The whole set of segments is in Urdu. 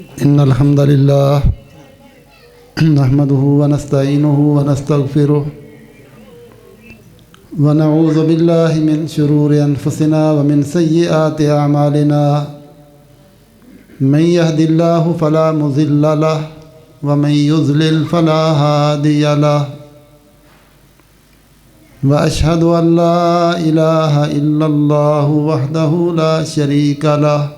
إن الحمد لله نحمده ونستعينه ونستغفره ونعوذ بالله من شرور أنفسنا ومن سيئات أعمالنا من يهد الله فلا مضل له ومن يضلل فلا هادي له وأشهد أن لا إله إلا الله وحده لا شريك له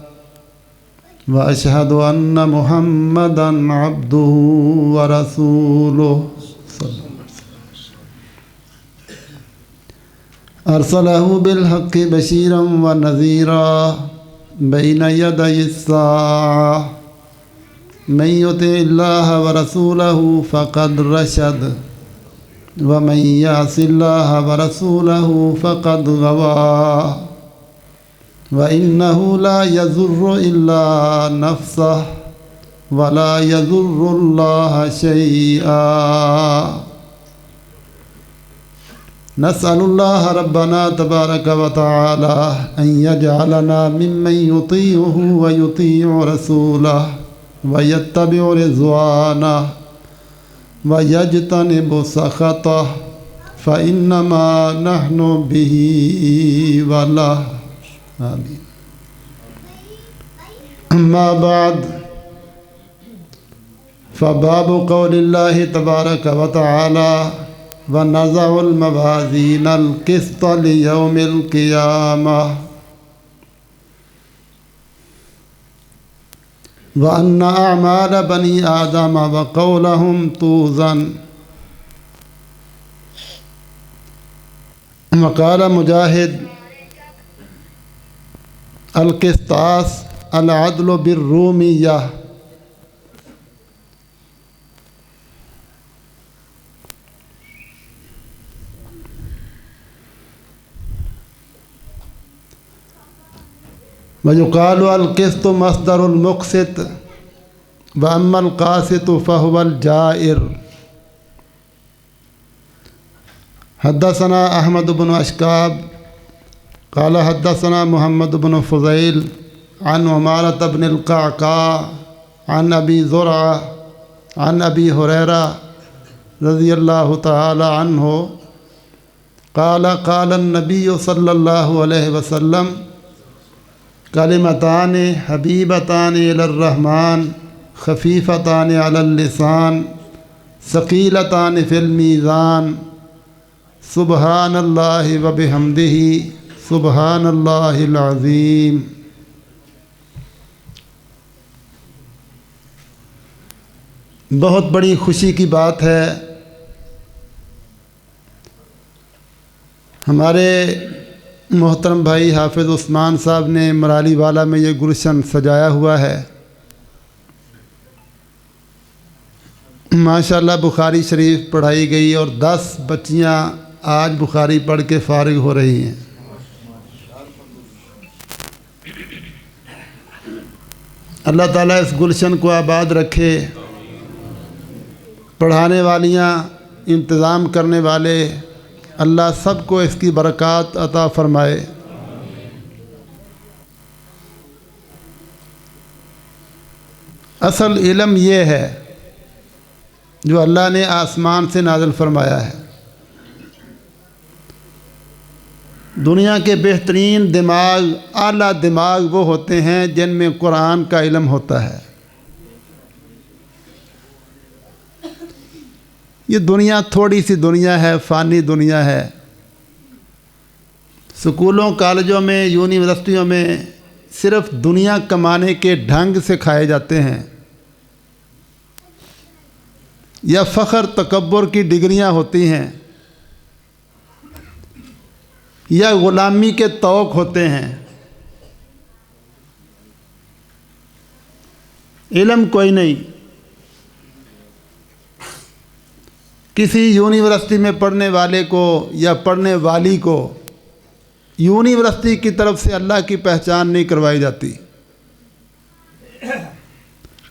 وأشهد أن محمدًا عبده ورسوله أرسله بالحق بشيرا ونذيرا بين يدي الساعة من يطع الله ورسوله فقد رشد ومن يعص الله ورسوله فقد غوى وإنه لا يضر إلا نفسه ولا يضر الله شيئا نسأل الله ربنا تبارك وتعالى أن يجعلنا ممن يطيعه ويطيع رسوله ويتبع رضوانه ويجتنب سخطه فإنما نحن به وله آمين. أما بعد فباب قول الله تبارك وتعالى ونضع الموازين القسط ليوم القيامة وأن أعمال بني آدم وقولهم توزن. وقال مجاهد القسطاس العدل بالرومیہ. ويقال القسط مصدر المقسط وأما القاسط فهو الجائر. حدثنا أحمد بن أشكاب قال حدثنا محمد بن فضيل عن عمارة بن القعقاع عن أبي زرعة عن أبي هريرة رضي الله تعالى عنه قال قال النبي صلى الله عليه وسلم كلمتان حبيبتان إلى الرحمن خفيفتان على اللسان ثقيلتان في الميزان سبحان الله وبحمده سبحان اللہ العظیم. بہت بڑی خوشی کی بات ہے، ہمارے محترم بھائی حافظ عثمان صاحب نے مرالی والا میں یہ گلشن سجایا ہوا ہے. ماشاءاللہ بخاری شریف پڑھائی گئی اور 10 بچیاں آج بخاری پڑھ کے فارغ ہو رہی ہیں. اللہ تعالیٰ اس گلشن کو آباد رکھے، پڑھانے والیاں، انتظام کرنے والے، اللہ سب کو اس کی برکات عطا فرمائے. اصل علم یہ ہے جو اللہ نے آسمان سے نازل فرمایا ہے. دنیا کے بہترین دماغ، اعلیٰ دماغ وہ ہوتے ہیں جن میں قرآن کا علم ہوتا ہے. یہ دنیا تھوڑی سی دنیا ہے، فانی دنیا ہے. سکولوں، کالجوں میں، یونیورسٹیوں میں صرف دنیا کمانے کے ڈھنگ سکھائے جاتے ہیں، یا فخر تکبر کی ڈگریاں ہوتی ہیں، یا غلامی کے طوق ہوتے ہیں. علم کوئی نہیں. کسی یونیورسٹی میں پڑھنے والے کو یا پڑھنے والی کو یونیورسٹی کی طرف سے اللہ کی پہچان نہیں کروائی جاتی.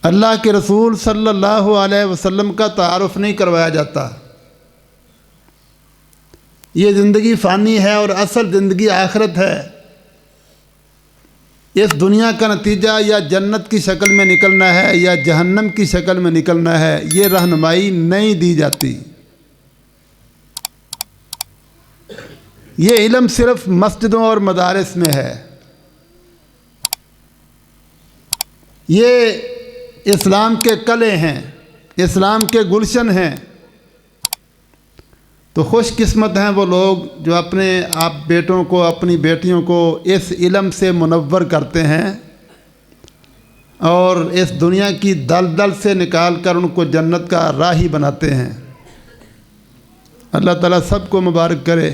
اللہ کے رسول صلی اللہ علیہ وسلم کا تعارف نہیں کروایا جاتا. یہ زندگی فانی ہے اور اصل زندگی آخرت ہے. اس دنیا کا نتیجہ یا جنت کی شکل میں نکلنا ہے یا جہنم کی شکل میں نکلنا ہے، یہ رہنمائی نہیں دی جاتی۔ یہ علم صرف مسجدوں اور مدارس میں ہے۔ یہ اسلام کے قلعے ہیں، اسلام کے گلشن ہیں۔ تو خوش قسمت ہیں وہ لوگ جو اپنے آپ بیٹوں کو، اپنی بیٹیوں کو اس علم سے منور کرتے ہیں اور اس دنیا کی دلدل سے نکال کر ان کو جنت کا راہی بناتے ہیں۔ اللہ تعالیٰ سب کو مبارک کرے۔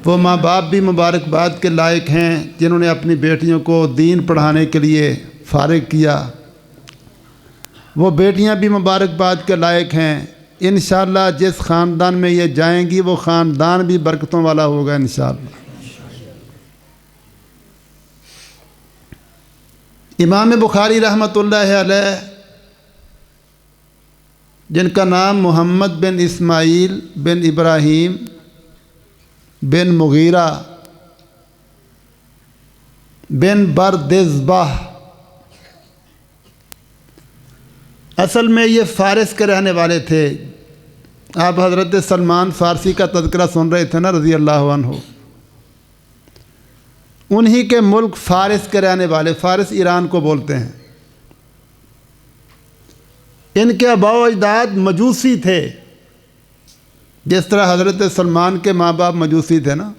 وہ ماں باپ بھی مبارکباد کے لائق ہیں جنہوں نے اپنی بیٹیوں کو دین پڑھانے کے لیے فارغ کیا۔ وہ بیٹیاں بھی مبارکباد کے لائق ہیں۔ انشاءاللہ جس خاندان میں یہ جائیں گی وہ خاندان بھی برکتوں والا ہوگا انشاءاللہ۔ امام بخاری رحمۃ اللہ علیہ، جن کا نام محمد بن اسماعیل بن ابراہیم بن مغیرہ بن بردزبہ، اصل میں یہ فارس کے رہنے والے تھے۔ آپ حضرت سلمان فارسی کا تذکرہ سن رہے تھے نا رضی اللہ عنہ، انہی کے ملک فارس کے رہنے والے، فارس ایران کو بولتے ہیں۔ ان کے آباء و اجداد مجوسی تھے، جس طرح حضرت سلمان کے ماں باپ مجوسی تھے نا۔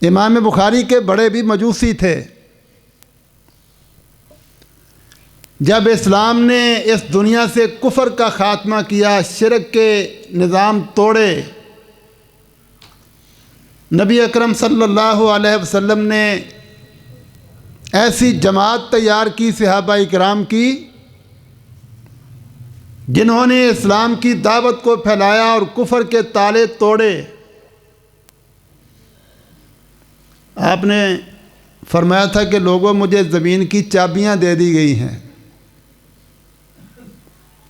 امام بخاری کے بڑے بھی مجوسی تھے۔ جب اسلام نے اس دنیا سے کفر کا خاتمہ کیا، شرک کے نظام توڑے، نبی اکرم صلی اللہ علیہ وسلم نے ایسی جماعت تیار کی صحابہ اکرام کی، جنہوں نے اسلام کی دعوت کو پھیلایا اور کفر کے تالے توڑے۔ آپ نے فرمایا تھا کہ لوگوں، مجھے زمین کی چابیاں دے دی گئی ہیں۔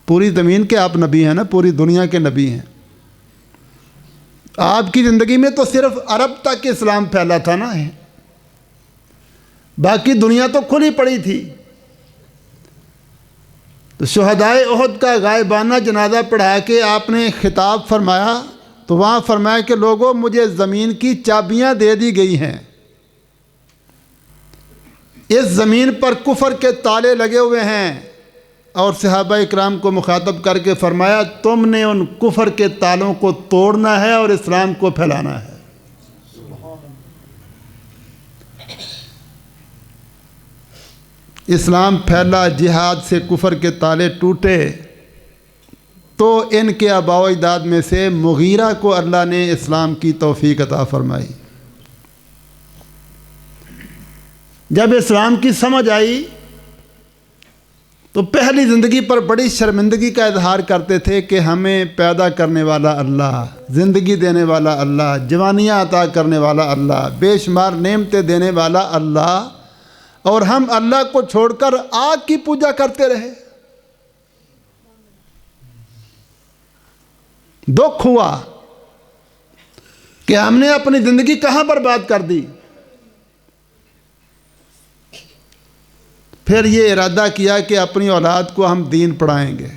پوری زمین کے آپ نبی ہیں نا، پوری دنیا کے نبی ہیں۔ آپ کی زندگی میں تو صرف عرب تک اسلام پھیلا تھا نا، باقی دنیا تو کھلی پڑی تھی۔ تو شہدائے احد کا غائبانہ جنازہ پڑھا کے آپ نے خطاب فرمایا، تو وہاں فرمایا کہ لوگوں، مجھے زمین کی چابیاں دے دی گئی ہیں۔ اس زمین پر کفر کے تالے لگے ہوئے ہیں، اور صحابہ اکرام کو مخاطب کر کے فرمایا، تم نے ان کفر کے تالوں کو توڑنا ہے اور اسلام کو پھیلانا ہے۔ اسلام پھیلا، جہاد سے کفر کے تالے ٹوٹے، تو ان کے آباء و اجداد میں سے مغیرہ کو اللہ نے اسلام کی توفیق عطا فرمائی۔ جب اسلام کی سمجھ آئی تو پہلی زندگی پر بڑی شرمندگی کا اظہار کرتے تھے کہ ہمیں پیدا کرنے والا اللہ، زندگی دینے والا اللہ، جوانیاں عطا کرنے والا اللہ، بے شمار نعمتیں دینے والا اللہ، اور ہم اللہ کو چھوڑ کر آگ کی پوجا کرتے رہے۔ دکھ ہوا کہ ہم نے اپنی زندگی کہاں برباد کر دی۔ پھر یہ ارادہ کیا کہ اپنی اولاد کو ہم دین پڑھائیں گے۔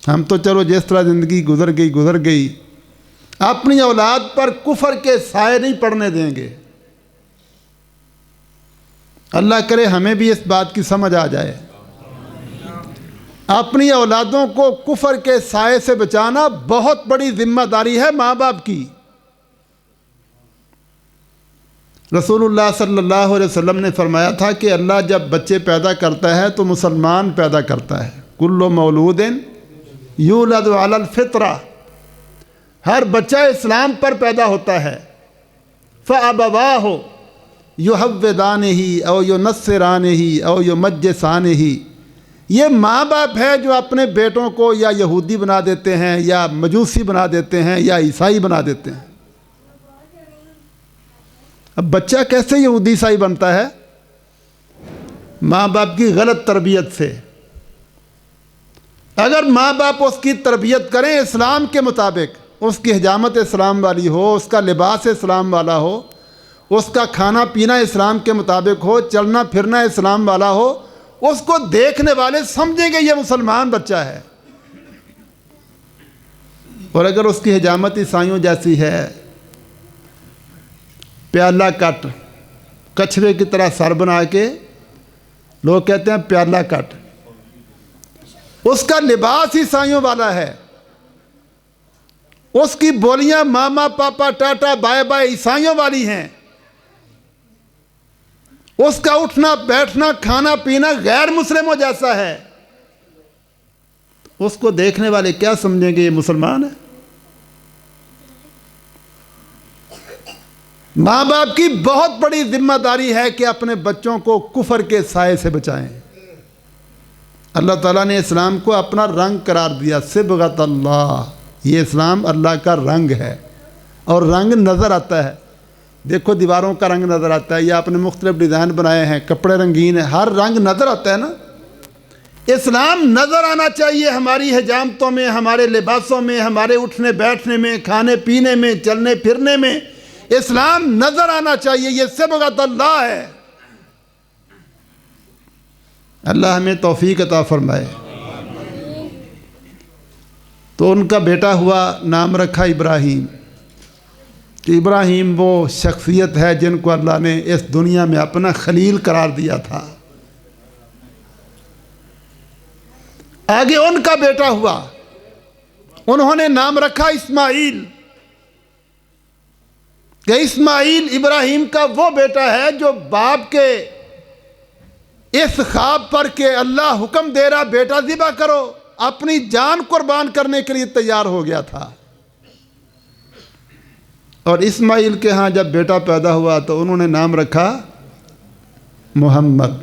ہم تو چلو جس طرح زندگی گزر گئی، اپنی اولاد پر کفر کے سائے نہیں پڑنے دیں گے۔ اللہ کرے ہمیں بھی اس بات کی سمجھ آ جائے۔ اپنی اولادوں کو کفر کے سائے سے بچانا بہت بڑی ذمہ داری ہے ماں باپ کی۔ رسول اللہ صلی اللہ علیہ وسلم نے فرمایا تھا کہ اللہ جب بچے پیدا کرتا ہے تو مسلمان پیدا کرتا ہے۔ کل مولود یولد علی الفطرہ، ہر بچہ اسلام پر پیدا ہوتا ہے۔ فَأَبَوَاهُ يُحَوِّدَانِهِ أَوْ يُنَصِّرَانِهِ أَوْ يُمَجِّسَانِهِ، یہ ماں باپ ہے جو اپنے بیٹوں کو یا یہودی بنا دیتے ہیں، یا مجوسی بنا دیتے ہیں، یا عیسائی بنا دیتے ہیں۔ اب بچہ کیسے یہودی عیسائی بنتا ہے؟ ماں باپ کی غلط تربیت سے۔ اگر ماں باپ اس کی تربیت کریں اسلام کے مطابق، اس کی حجامت اسلام والی ہو، اس کا لباس اسلام والا ہو، اس کا کھانا پینا اسلام کے مطابق ہو، چلنا پھرنا اسلام والا ہو، اس کو دیکھنے والے سمجھیں گے یہ مسلمان بچہ ہے۔ اور اگر اس کی حجامت عیسائیوں جیسی ہے، پیالہ کٹ، کچھوے کی طرح سر بنا کے، لوگ کہتے ہیں پیالہ کٹ، اس کا لباس عیسائیوں والا ہے، اس کی بولیاں ماما پاپا ٹاٹا بائے بائے عیسائیوں والی ہیں، اس کا اٹھنا بیٹھنا کھانا پینا غیر مسلموں جیسا ہے، اس کو دیکھنے والے کیا سمجھیں گے یہ مسلمان ہے؟ ماں باپ کی بہت بڑی ذمہ داری ہے کہ اپنے بچوں کو کفر کے سائے سے بچائیں۔ اللہ تعالیٰ نے اسلام کو اپنا رنگ قرار دیا، صبغۃ اللہ، یہ اسلام اللہ کا رنگ ہے، اور رنگ نظر آتا ہے۔ دیکھو دیواروں کا رنگ نظر آتا ہے، یا آپ نے مختلف ڈیزائن بنائے ہیں، کپڑے رنگین ہیں، ہر رنگ نظر آتا ہے نا۔ اسلام نظر آنا چاہیے ہماری حجامتوں میں، ہمارے لباسوں میں، ہمارے اٹھنے بیٹھنے میں، کھانے پینے میں، چلنے پھرنے میں، اسلام نظر آنا چاہیے، یہ صبغۃ اللہ ہے۔ اللہ ہمیں توفیق عطا فرمائے۔ تو ان کا بیٹا ہوا، نام رکھا ابراہیم۔ کہ ابراہیم وہ شخصیت ہے جن کو اللہ نے اس دنیا میں اپنا خلیل قرار دیا تھا۔ آگے ان کا بیٹا ہوا، انہوں نے نام رکھا اسماعیل، کہ اسماعیل ابراہیم کا وہ بیٹا ہے جو باپ کے اس خواب پر کہ اللہ حکم دے رہا بیٹا ذبح کرو، اپنی جان قربان کرنے کے لیے تیار ہو گیا تھا۔ اور اسماعیل کے ہاں جب بیٹا پیدا ہوا تو انہوں نے نام رکھا محمد۔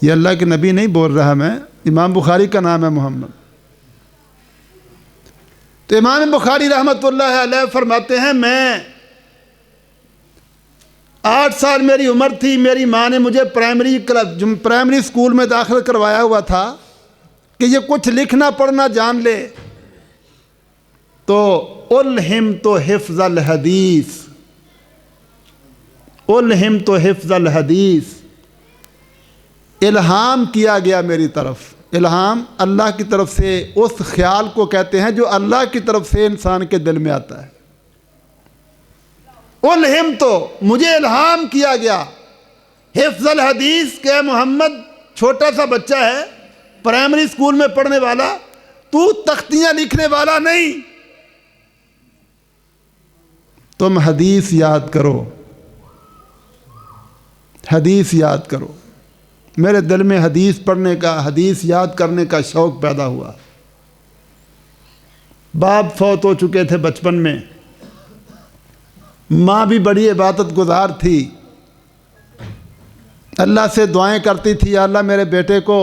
یہ اللہ کے نبی نہیں بول رہا میں، امام بخاری کا نام ہے محمد۔ تو امام بخاری رحمۃ اللہ علیہ فرماتے ہیں، میں 8 سال میری عمر تھی، میری ماں نے مجھے پرائمری اسکول میں داخل کروایا ہوا تھا کہ یہ کچھ لکھنا پڑھنا جان لے۔ تو الہمت حفظ الحدیث، الہمت حفظ الحدیث، الہام کیا گیا میری طرف۔ الہام اللہ کی طرف سے اس خیال کو کہتے ہیں جو اللہ کی طرف سے انسان کے دل میں آتا ہے۔ الہمت، مجھے الہام کیا گیا، حفظ الحدیث، کہ محمد چھوٹا سا بچہ ہے، پرائمری اسکول میں پڑھنے والا، تو تختیاں لکھنے والا نہیں، تم حدیث یاد کرو، حدیث یاد کرو۔ میرے دل میں حدیث پڑھنے کا، حدیث یاد کرنے کا شوق پیدا ہوا۔ باپ فوت ہو چکے تھے بچپن میں، ماں بھی بڑی عبادت گزار تھی، اللہ سے دعائیں کرتی تھی، یا اللہ میرے بیٹے کو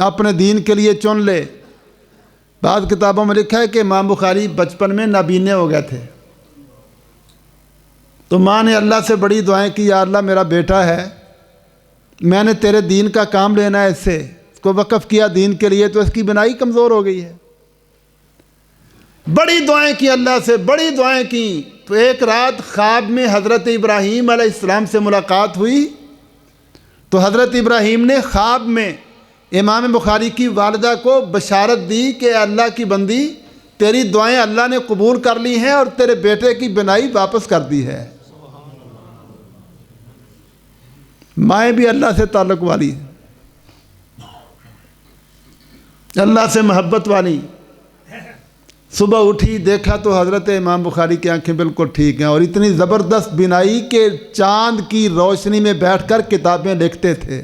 اپنے دین کے لیے چن لے۔ بعض کتابوں میں لکھا ہے کہ امام بخاری بچپن میں نابینے ہو گئے تھے، تو ماں نے اللہ سے بڑی دعائیں کی، یا اللہ میرا بیٹا ہے، میں نے تیرے دین کا کام لینا ہے، اس کو وقف کیا دین کے لیے، تو اس کی بنائی کمزور ہو گئی ہے۔ بڑی دعائیں کی اللہ سے، بڑی دعائیں کی۔ تو ایک رات خواب میں حضرت ابراہیم علیہ السلام سے ملاقات ہوئی، تو حضرت ابراہیم نے خواب میں امام بخاری کی والدہ کو بشارت دی کہ اللہ کی بندی، تیری دعائیں اللہ نے قبول کر لی ہیں اور تیرے بیٹے کی بنائی واپس کر دی ہے۔ مائیں بھی اللہ سے تعلق والی، اللہ سے محبت والی۔ صبح اٹھی دیکھا تو حضرت امام بخاری کی آنکھیں بالکل ٹھیک ہیں، اور اتنی زبردست بینائی کہ چاند کی روشنی میں بیٹھ کر کتابیں لکھتے تھے۔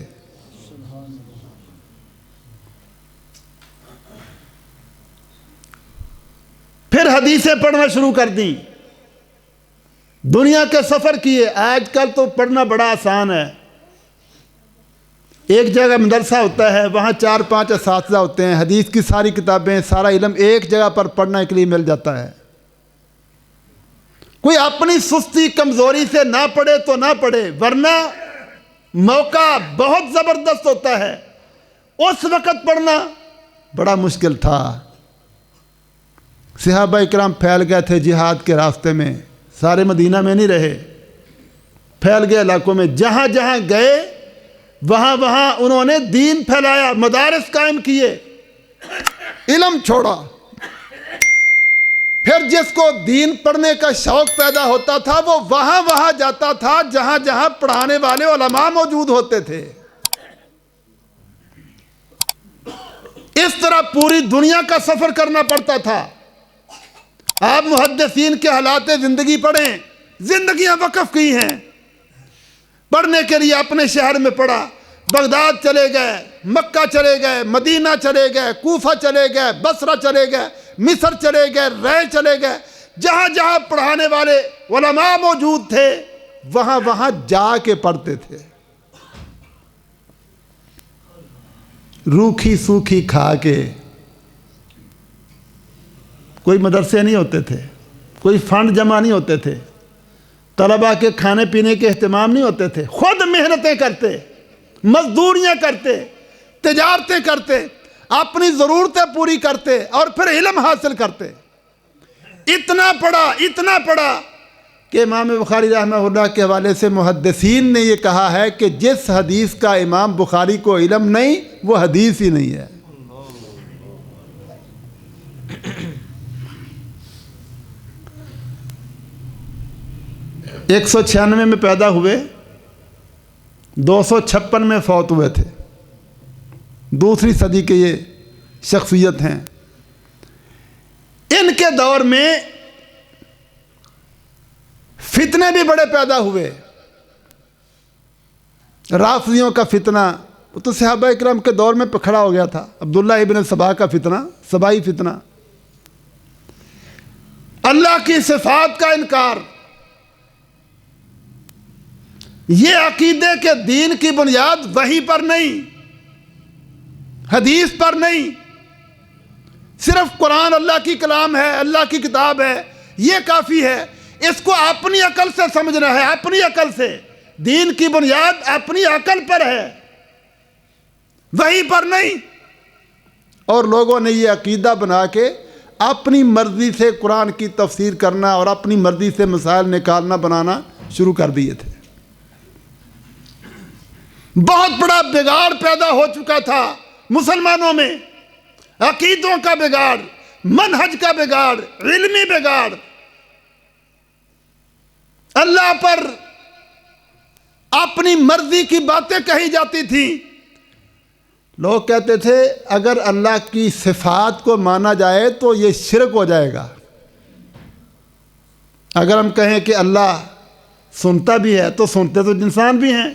پھر حدیثیں پڑھنا شروع کر دیں، دنیا کے سفر کیے۔ آج کل تو پڑھنا بڑا آسان ہے، ایک جگہ مدرسہ ہوتا ہے، وہاں 4-5 اساتذہ ہوتے ہیں، حدیث کی ساری کتابیں، سارا علم ایک جگہ پر پڑھنے کے لیے مل جاتا ہے۔ کوئی اپنی سستی کمزوری سے نہ پڑھے تو نہ پڑھے، ورنہ موقع بہت زبردست ہوتا ہے۔ اس وقت پڑھنا بڑا مشکل تھا، صحابہ اکرام پھیل گئے تھے جہاد کے راستے میں، سارے مدینہ میں نہیں رہے، پھیل گئے علاقوں میں، جہاں جہاں گئے وہاں وہاں انہوں نے دین پھیلایا، مدارس قائم کیے، علم چھوڑا۔ پھر جس کو دین پڑھنے کا شوق پیدا ہوتا تھا وہ وہاں وہاں جاتا تھا جہاں جہاں پڑھانے والے علماء موجود ہوتے تھے۔ اس طرح پوری دنیا کا سفر کرنا پڑتا تھا۔ آپ محدثین کے حالات زندگی پڑھیں، زندگیاں وقف کی ہیں، پڑھنے کے لیے اپنے شہر میں پڑھا، بغداد چلے گئے، مکہ چلے گئے، مدینہ چلے گئے، کوفہ چلے گئے، بصرہ چلے گئے، مصر چلے گئے، رے چلے گئے، جہاں جہاں پڑھانے والے علماء موجود تھے وہاں وہاں جا کے پڑھتے تھے۔ روکھی سوکھی کھا کے، کوئی مدرسے نہیں ہوتے تھے، کوئی فنڈ جمع نہیں ہوتے تھے، طلباء کے کھانے پینے کے اہتمام نہیں ہوتے تھے، خود محنتیں کرتے، مزدوریاں کرتے، تجارتیں کرتے، اپنی ضرورتیں پوری کرتے اور پھر علم حاصل کرتے۔ اتنا پڑھا کہ امام بخاری رحمہ اللہ کے حوالے سے محدثین نے یہ کہا ہے کہ جس حدیث کا امام بخاری کو علم نہیں وہ حدیث ہی نہیں ہے۔ 196 میں پیدا ہوئے، 256 میں فوت ہوئے تھے، دوسری صدی کے یہ شخصیت ہیں۔ ان کے دور میں فتنے بھی بڑے پیدا ہوئے۔ رافضیوں کا فتنہ وہ تو صحابہ اکرام کے دور میں کھڑا ہو گیا تھا، عبداللہ ابن سبا کا فتنہ، سبائی فتنہ، اللہ کی صفات کا انکار، یہ عقیدے کے دین کی بنیاد وحی پر نہیں، حدیث پر نہیں، صرف قرآن اللہ کی کلام ہے، اللہ کی کتاب ہے، یہ کافی ہے، اس کو اپنی عقل سے سمجھنا ہے، اپنی عقل سے، دین کی بنیاد اپنی عقل پر ہے، وحی پر نہیں۔ اور لوگوں نے یہ عقیدہ بنا کے اپنی مرضی سے قرآن کی تفسیر کرنا اور اپنی مرضی سے مسائل نکالنا بنانا شروع کر دیے تھے۔ بہت بڑا بگاڑ پیدا ہو چکا تھا مسلمانوں میں، عقیدوں کا بگاڑ، منہج کا بگاڑ، علمی بگاڑ، اللہ پر اپنی مرضی کی باتیں کہی جاتی تھیں۔ لوگ کہتے تھے اگر اللہ کی صفات کو مانا جائے تو یہ شرک ہو جائے گا۔ اگر ہم کہیں کہ اللہ سنتا بھی ہے تو سنتے تو انسان بھی ہیں،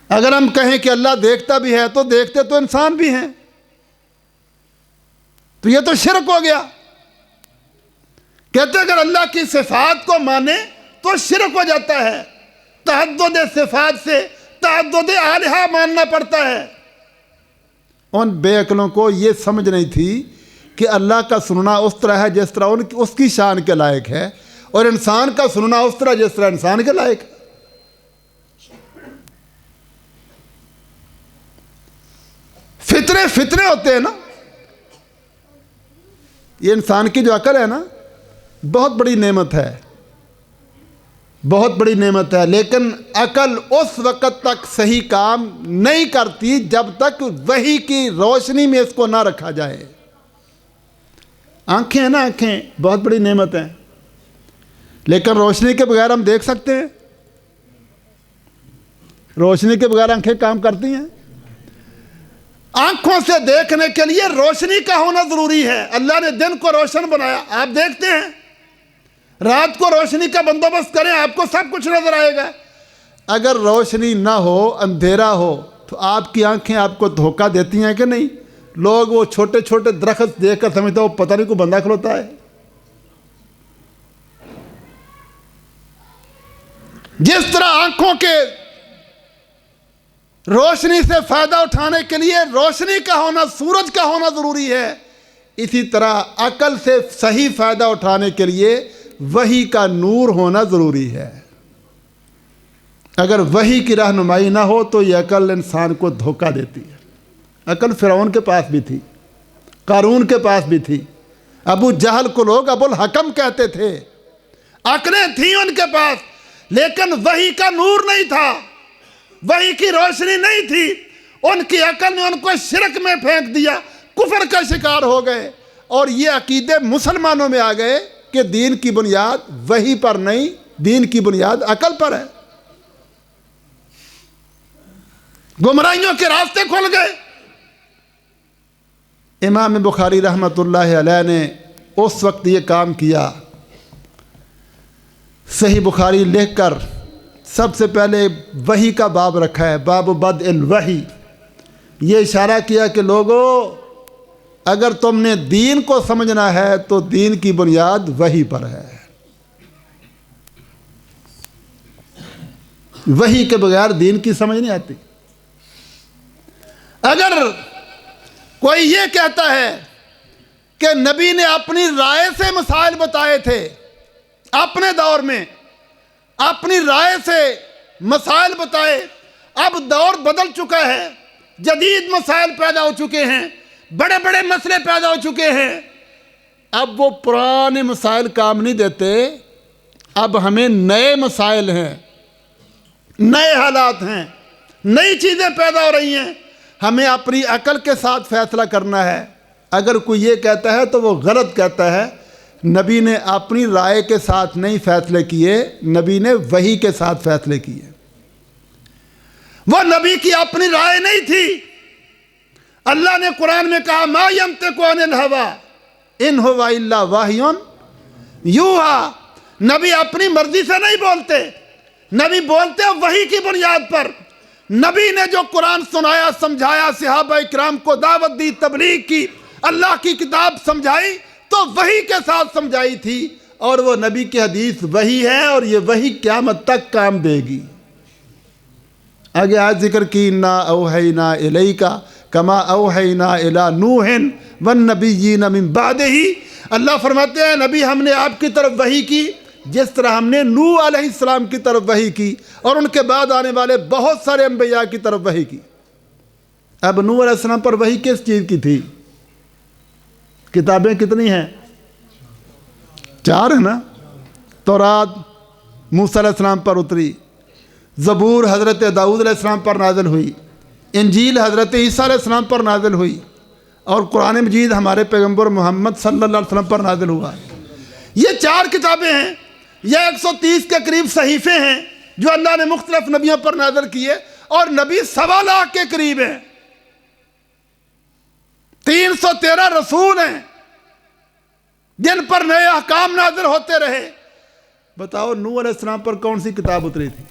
اگر ہم کہیں کہ اللہ دیکھتا بھی ہے تو دیکھتے تو انسان بھی ہیں، تو یہ تو شرک ہو گیا۔ کہتے اگر اللہ کی صفات کو مانے تو شرک ہو جاتا ہے، تعدد صفات سے تعدد الہہ ماننا پڑتا ہے۔ ان بے عقلوں کو یہ سمجھ نہیں تھی کہ اللہ کا سننا اس طرح ہے جس طرح اس کی شان کے لائق ہے، اور انسان کا سننا اس طرح جس طرح انسان کے لائق ہے۔ فتنے ہوتے ہیں نا، یہ انسان کی جو عقل ہے نا بہت بڑی نعمت ہے، بہت بڑی نعمت ہے، لیکن عقل اس وقت تک صحیح کام نہیں کرتی جب تک وحی کی روشنی میں اس کو نہ رکھا جائے۔ آنکھیں ہیں نا، آنکھیں بہت بڑی نعمت ہیں، لیکن روشنی کے بغیر ہم دیکھ سکتے ہیں؟ روشنی کے بغیر آنکھیں کام کرتی ہیں؟ آنکھوں سے دیکھنے کے لیے روشنی کا ہونا ضروری ہے۔ اللہ نے دن کو روشن بنایا، آپ دیکھتے ہیں، رات کو روشنی کا بندوبست کریں آپ کو سب کچھ نظر آئے گا۔ اگر روشنی نہ ہو، اندھیرا ہو، تو آپ کی آنکھیں آپ کو دھوکہ دیتی ہیں کہ نہیں؟ لوگ وہ چھوٹے چھوٹے درخت دیکھ کر سمجھتے وہ پتہ نہیں کوئی بندہ کھلوتا ہے۔ جس طرح آنکھوں کے روشنی سے فائدہ اٹھانے کے لیے روشنی کا ہونا، سورج کا ہونا ضروری ہے، اسی طرح عقل سے صحیح فائدہ اٹھانے کے لیے وحی کا نور ہونا ضروری ہے۔ اگر وحی کی رہنمائی نہ ہو تو یہ عقل انسان کو دھوکہ دیتی ہے۔ عقل فرعون کے پاس بھی تھی، قارون کے پاس بھی تھی، ابو جہل کو لوگ ابو الحکم کہتے تھے، عقلیں تھیں ان کے پاس، لیکن وحی کا نور نہیں تھا، وحی کی روشنی نہیں تھی، ان کی عقل نے ان کو شرک میں پھینک دیا، کفر کا شکار ہو گئے، اور یہ عقیدے مسلمانوں میں آ گئے کہ دین کی بنیاد وحی پر نہیں، دین کی بنیاد عقل پر ہے۔ گمراہیوں کے راستے کھل گئے۔ امام بخاری رحمۃ اللہ علیہ نے اس وقت یہ کام کیا، صحیح بخاری لکھ کر سب سے پہلے وحی کا باب رکھا ہے، باب بدء الوحی۔ یہ اشارہ کیا کہ لوگو، اگر تم نے دین کو سمجھنا ہے تو دین کی بنیاد وحی پر ہے، وحی کے بغیر دین کی سمجھ نہیں آتی۔ اگر کوئی یہ کہتا ہے کہ نبی نے اپنی رائے سے مسائل بتائے تھے، اپنے دور میں اپنی رائے سے مسائل بتائے، اب دور بدل چکا ہے، جدید مسائل پیدا ہو چکے ہیں، بڑے بڑے مسئلے پیدا ہو چکے ہیں، اب وہ پرانے مسائل کام نہیں دیتے، اب ہمیں نئے مسائل ہیں، نئے حالات ہیں، نئی چیزیں پیدا ہو رہی ہیں، ہمیں اپنی عقل کے ساتھ فیصلہ کرنا ہے۔ اگر کوئی یہ کہتا ہے تو وہ غلط کہتا ہے۔ نبی نے اپنی رائے کے ساتھ نہیں فیصلے کیے، نبی نے وحی کے ساتھ فیصلے کیے۔ وہ نبی کی اپنی رائے نہیں تھی۔ اللہ نے قرآن میں کہا ما ینطق عن الہوی ان ہوا الا وحی یوحی۔ نبی اپنی مرضی سے نہیں بولتے، نبی بولتے وحی کی بنیاد پر۔ نبی نے جو قرآن سنایا، سمجھایا، صحابہ اکرام کو دعوت دی، تبلیغ کی، اللہ کی کتاب سمجھائی تو وحی کے ساتھ سمجھائی تھی، اور وہ نبی کی حدیث وحی ہے، اور یہ وحی قیامت تک کام دے گی۔ آگے آج ذکر کی انا اوحینا الیک کما اوحینا الی نوح والنبیین من بعدہ۔ اللہ فرماتے ہیں نبی ہم نے آپ کی طرف وحی کی جس طرح ہم نے نوح علیہ السلام کی طرف وحی کی، اور ان کے بعد آنے والے بہت سارے انبیاء کی طرف وحی کی۔ اب نوح علیہ السلام پر وحی کس چیز کی تھی؟ کتابیں کتنی ہیں؟ 4 ہیں نا۔ تورات موسیٰ علیہ السلام پر اتری، زبور حضرت داؤد علیہ السلام پر نازل ہوئی، انجیل حضرت عیسیٰ علیہ السلام پر نازل ہوئی، اور قرآن مجید ہمارے پیغمبر محمد صلی اللہ علیہ وسلم پر نازل ہوا۔ یہ 4 کتابیں ہیں، یہ 130 کے قریب صحیفے ہیں جو اللہ نے مختلف نبیوں پر نازل کیے، اور نبی 1.25 لاکھ کے قریب ہیں، 313 رسول ہیں جن پر نئے احکام نازل ہوتے رہے۔ بتاؤ نوح علیہ السلام پر کون سی کتاب اتری تھی؟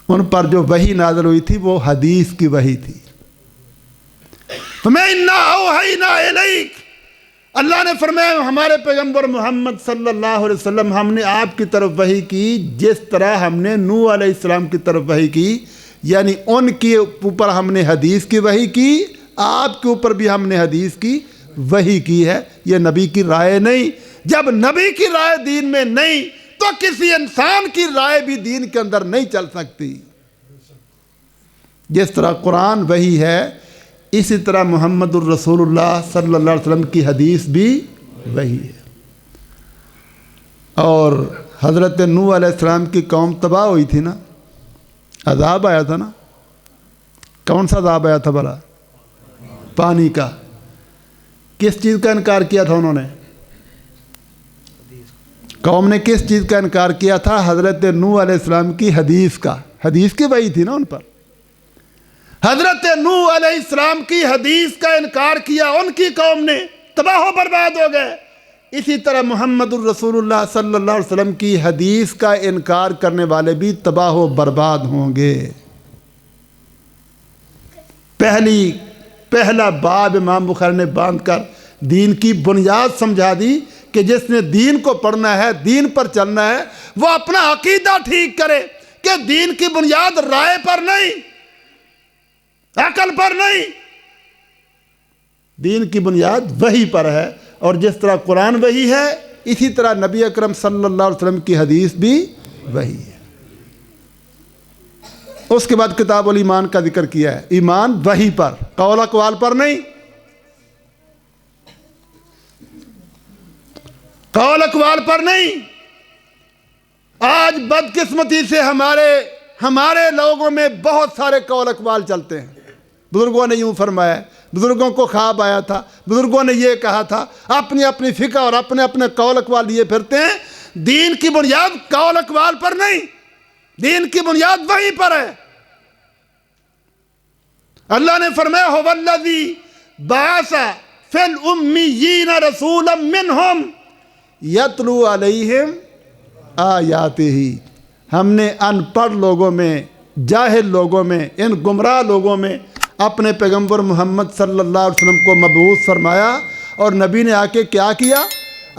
ان پر جو وحی نازل ہوئی تھی وہ حدیث کی وحی تھی۔ فَمَا إِنَّا أَوْحَيْنَا إِلَيْكَ، اللہ نے فرمایا ہمارے پیغمبر محمد صلی اللہ علیہ وسلم ہم نے آپ کی طرف وحی کی جس طرح ہم نے نوح علیہ السلام کی طرف وحی کی، یعنی ان کے اوپر ہم نے حدیث کی وحی کی، آپ کے اوپر بھی ہم نے حدیث کی وحی کی ہے۔ یہ نبی کی رائے نہیں۔ جب نبی کی رائے دین میں نہیں تو کسی انسان کی رائے بھی دین کے اندر نہیں چل سکتی۔ جس طرح قرآن وحی ہے، اسی طرح محمد الرسول اللہ صلی اللہ علیہ وسلم کی حدیث بھی وحی ہے۔ اور حضرت نوح علیہ السلام کی قوم تباہ ہوئی تھی نا، عذاب آیا تھا نا۔ کون سا عذاب آیا تھا بھلا؟ پانی کا۔ کس چیز کا انکار کیا تھا انہوں نے؟ قوم نے کس چیز کا انکار کیا تھا؟ حضرت نوح علیہ السلام کی حدیث کا۔ حدیث کی وحی تھی نا ان پر۔ حضرت نوح علیہ السلام کی حدیث کا انکار کیا، ان کی قوم نے، تباہ و برباد ہو گئے۔ اسی طرح محمد الرسول اللہ صلی اللہ علیہ وسلم کی حدیث کا انکار کرنے والے بھی تباہ و برباد ہوں گے۔ پہلا باب امام بخاری نے باندھ کر دین کی بنیاد سمجھا دی کہ جس نے دین کو پڑھنا ہے، دین پر چلنا ہے، وہ اپنا عقیدہ ٹھیک کرے کہ دین کی بنیاد رائے پر نہیں، عقل پر نہیں، دین کی بنیاد وحی پر ہے۔ اور جس طرح قرآن وحی ہے، اسی طرح نبی اکرم صلی اللہ علیہ وسلم کی حدیث بھی وحی ہے۔ اس کے بعد کتاب الایمان کا ذکر کیا ہے۔ ایمان وحی پر، قول اقوال پر نہیں۔ قول اقوال پر نہیں۔ آج بدقسمتی سے ہمارے لوگوں میں بہت سارے قول اقوال چلتے ہیں۔ بزرگوں نے یوں فرمایا، بزرگوں کو خواب آیا تھا، بزرگوں نے یہ کہا تھا، اپنی اپنی فقہ اور اپنے اپنے قول اقوال لیے پھرتے ہیں۔ دین کی بنیاد قول اقوال پر نہیں، دین کی بنیاد وحی پر ہے۔ اللہ نے فرمایا هو الذی بعث فی الامیین رسولا منہم یتلو علیہم آیاتہ۔ ہم نے ان پڑھ لوگوں میں، جاہل لوگوں میں، ان گمراہ لوگوں میں اپنے پیغمبر محمد صلی اللہ علیہ وسلم کو مبعوث فرمایا، اور نبی نے آ کے کیا کیا؟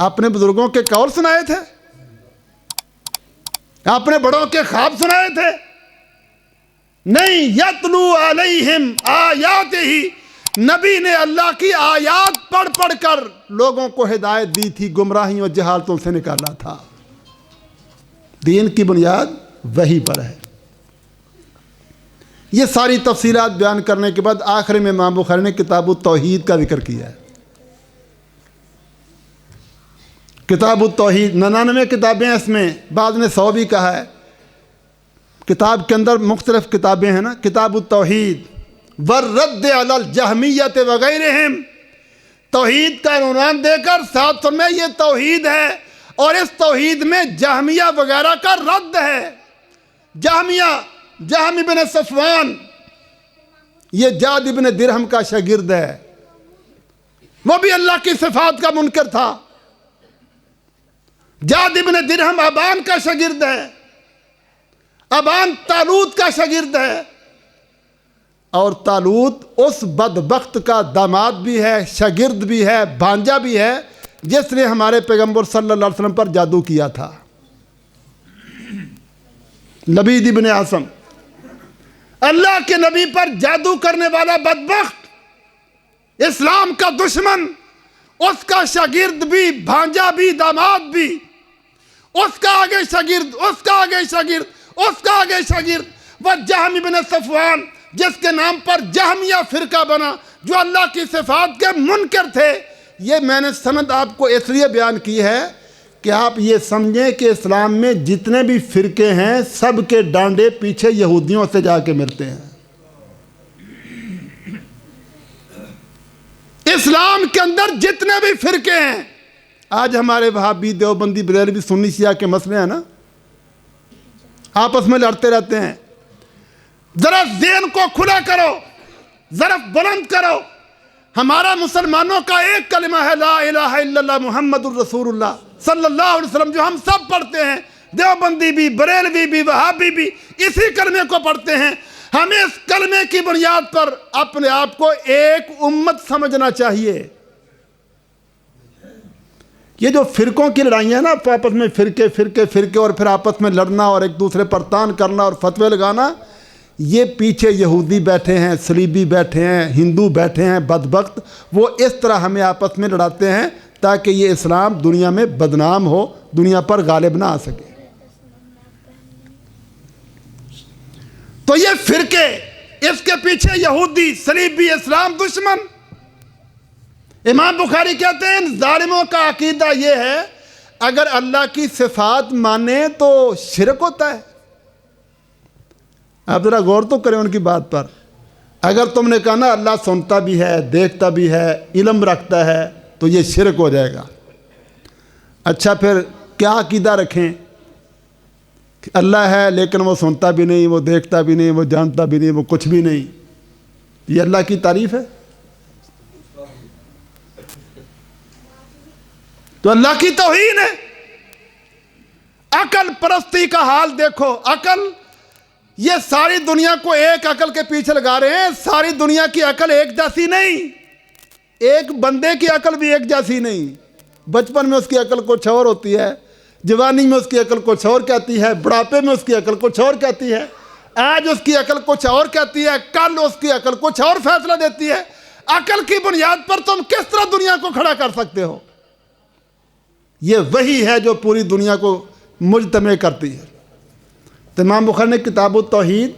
اپنے بزرگوں کے قول سنائے تھے، اپنے بڑوں کے خواب سنائے تھے؟ نہیں، یتلو علیہم آیاتہ، نبی نے اللہ کی آیات پڑھ پڑھ کر لوگوں کو ہدایت دی تھی، گمراہیوں اور جہالتوں سے نکالا تھا۔ دین کی بنیاد وحی پر ہے۔ یہ ساری تفصیلات بیان کرنے کے بعد آخر میں امام بخاری نے کتاب التوحید کا ذکر کیا ہے۔ کتاب التوحید 99 کتابیں ہیں، اس میں بعض نے 100 بھی کہا ہے۔ کتاب کے اندر مختلف کتابیں ہیں نا، کتاب التوحید والرد علی الجہمیۃ وغیرہم، توحید کا عنوان دے کر ساتھ میں یہ توحید ہے، اور اس توحید میں جہمیہ وغیرہ کا رد ہے۔ جہم بن صفوان یہ جعد بن درہم کا شاگرد ہے، وہ بھی اللہ کی صفات کا منکر تھا۔ جعد بن درہم ابان کا شاگرد ہے، ابان طالوت کا شاگرد ہے، اور طالوت اس بدبخت کا داماد بھی ہے، شاگرد بھی ہے، بھانجا بھی ہے، جس نے ہمارے پیغمبر صلی اللہ علیہ وسلم پر جادو کیا تھا۔ لبید ابن عاصم، اللہ کے نبی پر جادو کرنے والا بدبخت، اسلام کا دشمن، اس کا شاگرد بھی، بھانجا بھی، داماد بھی، اس کا آگے شاگرد، اس کا آگے شاگرد، اس کا آگے شاگرد، وہ جہم بن صفوان، جس کے نام پر جہمیہ فرقہ بنا، جو اللہ کی صفات کے منکر تھے۔ یہ میں نے سند آپ کو اس لیے بیان کی ہے کہ آپ یہ سمجھیں کہ اسلام میں جتنے بھی فرقے ہیں، سب کے ڈانڈے پیچھے یہودیوں سے جا کے ملتے ہیں۔ اسلام کے اندر جتنے بھی فرقے ہیں، آج ہمارے وہابی، دیوبندی، بریلوی، سنی، شیعہ کے مسئلے ہیں نا، آپس میں لڑتے رہتے ہیں۔ ذرا ذہن کو کھلا کرو، ذرا بلند کرو۔ ہمارا مسلمانوں کا ایک کلمہ ہے، لا الہ الا اللہ محمد الرسول اللہ صلی اللہ علیہ وسلم، جو ہم سب پڑھتے ہیں، دیوبندی بھی، بریلوی بھی، وہابی بھی اسی کلمے کو پڑھتے ہیں۔ ہمیں اس کلمے کی بنیاد پر اپنے آپ کو ایک امت سمجھنا چاہیے۔ یہ جو فرقوں کی لڑائیاں ہیں نا، آپس میں فرقے اور پھر آپس میں لڑنا اور ایک دوسرے پر تان کرنا اور فتوے لگانا، یہ پیچھے یہودی بیٹھے ہیں، صلیبی بیٹھے ہیں، ہندو بیٹھے ہیں، بدبخت، وہ اس طرح ہمیں آپس میں لڑاتے ہیں تاکہ یہ اسلام دنیا میں بدنام ہو، دنیا پر غالب نہ آ سکے۔ تو یہ فرقے، اس کے پیچھے یہودی، صلیبی، اسلام دشمن۔ امام بخاری کہتے ہیں ان ظالموں کا عقیدہ یہ ہے، اگر اللہ کی صفات مانے تو شرک ہوتا ہے۔ آپ ذرا غور تو کریں ان کی بات پر۔ اگر تم نے کہا نا اللہ سنتا بھی ہے، دیکھتا بھی ہے، علم رکھتا ہے، تو یہ شرک ہو جائے گا۔ اچھا پھر کیا عقیدہ رکھیں کہ اللہ ہے لیکن وہ سنتا بھی نہیں، وہ دیکھتا بھی نہیں، وہ جانتا بھی نہیں، وہ کچھ بھی نہیں؟ یہ اللہ کی تعریف ہے؟ تو اللہ کی توہین ہے۔ عقل پرستی کا حال دیکھو۔ عقل، یہ ساری دنیا کو ایک عقل کے پیچھے لگا رہے ہیں۔ ساری دنیا کی عقل ایک جیسی نہیں، ایک بندے کی عقل بھی ایک جیسی نہیں۔ بچپن میں اس کی عقل کچھ اور ہوتی ہے، جوانی میں اس کی عقل کچھ اور کہتی ہے، بڑھاپے میں اس کی عقل کچھ اور کہتی ہے، آج اس کی عقل کچھ اور کہتی ہے، کل اس کی عقل کچھ اور فیصلہ دیتی ہے۔ عقل کی بنیاد پر تم کس طرح دنیا کو کھڑا کر سکتے ہو؟ یہ وہی ہے جو پوری دنیا کو مجتمع کرتی ہے۔ تو امام بخاری نے کتاب التوحید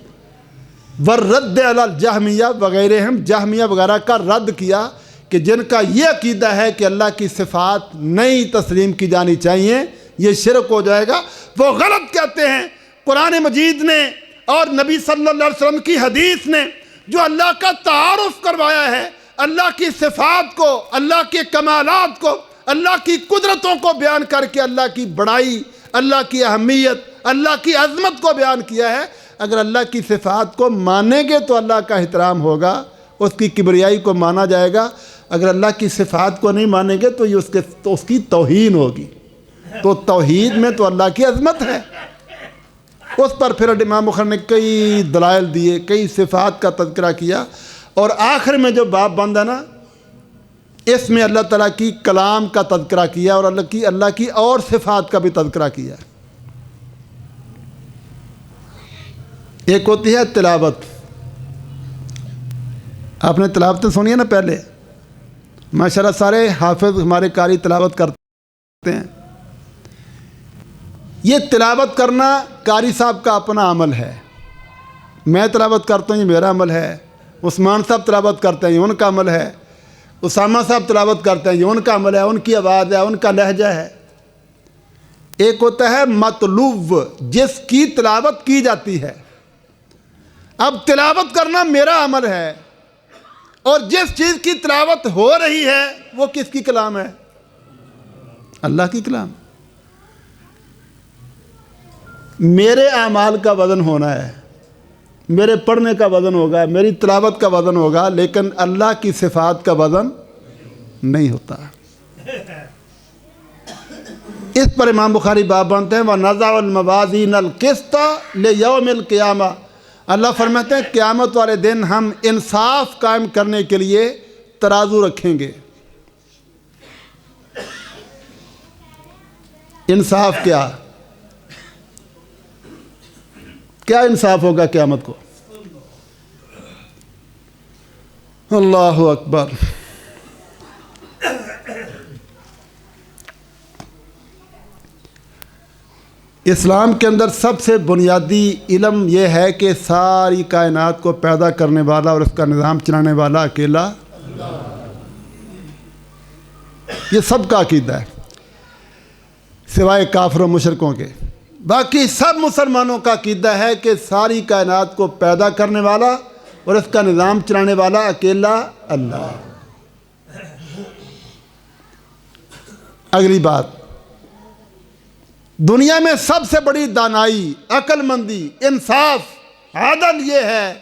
والرد علی الجہمیہ وغیرہم، جہمیہ وغیرہ کا رد کیا کہ جن کا یہ عقیدہ ہے کہ اللہ کی صفات نہیں تسلیم کی جانی چاہیے، یہ شرک ہو جائے گا، وہ غلط کہتے ہیں۔ قرآن مجید نے اور نبی صلی اللہ علیہ وسلم کی حدیث نے جو اللہ کا تعارف کروایا ہے، اللہ کی صفات کو، اللہ کے کمالات کو، اللہ کی قدرتوں کو بیان کر کے اللہ کی بڑائی، اللہ کی اہمیت، اللہ کی عظمت کو بیان کیا ہے۔ اگر اللہ کی صفات کو مانیں گے تو اللہ کا احترام ہوگا، اس کی کبریائی کو مانا جائے گا۔ اگر اللہ کی صفات کو نہیں مانیں گے تو یہ اس کی توہین ہوگی۔ تو توحید میں تو اللہ کی عظمت ہے، اس پر پھر امام بخاری نے کئی دلائل دیے، کئی صفات کا تذکرہ کیا، اور آخر میں جو باب بند ہے نا، اس میں اللہ تعالیٰ کی کلام کا تذکرہ کیا اور اللہ کی اور صفات کا بھی تذکرہ کیا۔ ایک ہوتی ہے تلاوت، آپ نے تلاوتیں سنی ہے نا پہلے، ماشاءاللہ سارے حافظ ہمارے قاری تلاوت کرتے ہیں۔ یہ تلاوت کرنا قاری صاحب کا اپنا عمل ہے، میں تلاوت کرتا ہوں یہ میرا عمل ہے، عثمان صاحب تلاوت کرتے ہیں یہ ان کا عمل ہے، اسامہ صاحب تلاوت کرتے ہیں یہ ان کا عمل ہے، ان کی آواز ہے، ان کا لہجہ ہے۔ ایک ہوتا ہے مطلوب، جس کی تلاوت کی جاتی ہے۔ اب تلاوت کرنا میرا عمل ہے، اور جس چیز کی تلاوت ہو رہی ہے وہ کس کی کلام ہے؟ اللہ کی کلام۔ میرے اعمال کا وزن ہونا ہے، میرے پڑھنے کا وزن ہوگا، میری تلاوت کا وزن ہوگا، لیکن اللہ کی صفات کا وزن نہیں ہوتا۔ اس پر امام بخاری باب باندھتے ہیں وَنَضَعُ الْمَوَازِينَ الْقِسْطَ لِيَوْمِ الْقِيَامَةِ، اللہ فرماتے ہیں قیامت والے دن ہم انصاف قائم کرنے کے لیے ترازو رکھیں گے۔ انصاف کیا انصاف ہوگا قیامت کو؟ اللہ اکبر۔ اسلام کے اندر سب سے بنیادی علم یہ ہے کہ ساری کائنات کو پیدا کرنے والا اور اس کا نظام چلانے والا اکیلا یہ سب کا عقیدہ ہے، سوائے کافر و مشرکوں کے۔ باقی سب مسلمانوں کا عقیدہ ہے کہ ساری کائنات کو پیدا کرنے والا اور اس کا نظام چلانے والا اکیلا اللہ۔ اگلی بات، دنیا میں سب سے بڑی دانائی، عقل مندی، انصاف، عدل یہ ہے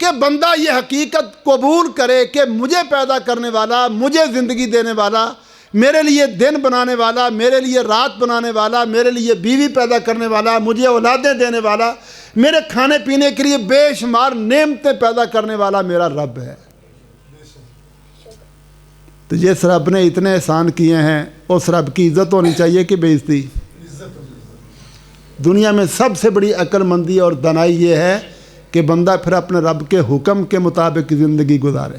کہ بندہ یہ حقیقت قبول کرے کہ مجھے پیدا کرنے والا، مجھے زندگی دینے والا، میرے لیے دن بنانے والا، میرے لیے رات بنانے والا، میرے لیے بیوی پیدا کرنے والا، مجھے اولادیں دینے والا، میرے کھانے پینے کے لیے بے شمار نعمتیں پیدا کرنے والا میرا رب ہے۔ تو جس رب نے اتنے احسان کیے ہیں اس رب کی عزت ہونی چاہیے کہ بے عزتی؟ دنیا میں سب سے بڑی عقل مندی اور دانائی یہ ہے کہ بندہ پھر اپنے رب کے حکم کے مطابق زندگی گزارے۔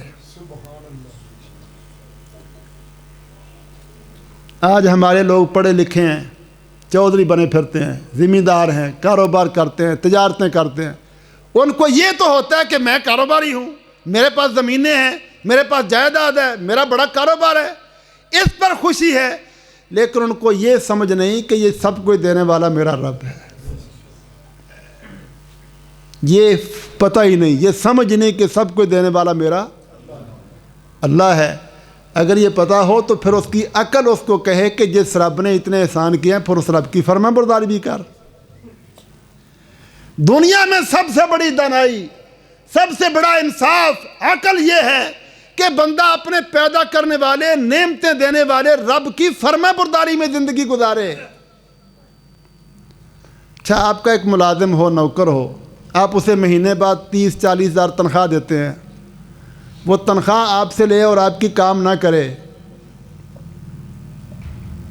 آج ہمارے لوگ پڑھے لکھے ہیں، چودھری بنے پھرتے ہیں، ذمہ دار ہیں، کاروبار کرتے ہیں، تجارتیں کرتے ہیں، ان کو یہ تو ہوتا ہے کہ میں کاروباری ہوں، میرے پاس زمینیں ہیں، میرے پاس جائیداد ہے، میرا بڑا کاروبار ہے، اس پر خوشی ہے، لیکن ان کو یہ سمجھ نہیں کہ یہ سب کچھ دینے والا میرا رب ہے۔ یہ پتہ ہی نہیں، یہ سمجھ نہیں کہ سب کچھ دینے والا میرا اللہ ہے۔ اگر یہ پتہ ہو تو پھر اس کی عقل اس کو کہے کہ جس رب نے اتنے احسان کیے ہیں پھر اس رب کی فرما برداری بھی کر۔ دنیا میں سب سے بڑی دانائی، سب سے بڑا انصاف، عقل یہ ہے کہ بندہ اپنے پیدا کرنے والے، نعمتیں دینے والے رب کی فرما برداری میں زندگی گزارے۔ اچھا، آپ کا ایک ملازم ہو، نوکر ہو، آپ اسے مہینے بعد 30-40 ہزار تنخواہ دیتے ہیں، وہ تنخواہ آپ سے لے اور آپ کی کام نہ کرے،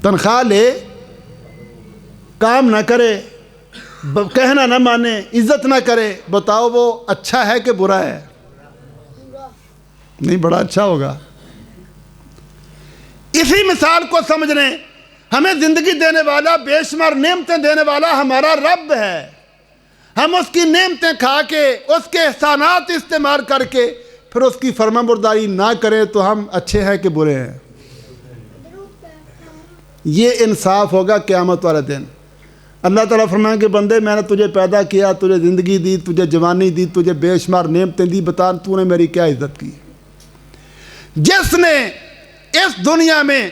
تنخواہ لے کام نہ کرے، کہنا نہ مانے، عزت نہ کرے، بتاؤ وہ اچھا ہے کہ برا ہے؟ نہیں، بڑا اچھا ہوگا۔ اسی مثال کو سمجھنے، ہمیں زندگی دینے والا، بے شمار نعمتیں دینے والا ہمارا رب ہے، ہم اس کی نعمتیں کھا کے، اس کے احسانات استعمال کر کے پھر اس کی فرما برداری نہ کریں تو ہم اچھے ہیں کہ برے ہیں؟ یہ انصاف ہوگا قیامت والے دن۔ اللہ تعالیٰ فرمائیں کہ بندے میں نے تجھے پیدا کیا، تجھے زندگی دی، تجھے جوانی دی، تجھے بے شمار نعمتیں دی، بتا تو نے میری کیا عزت کی؟ جس نے اس دنیا میں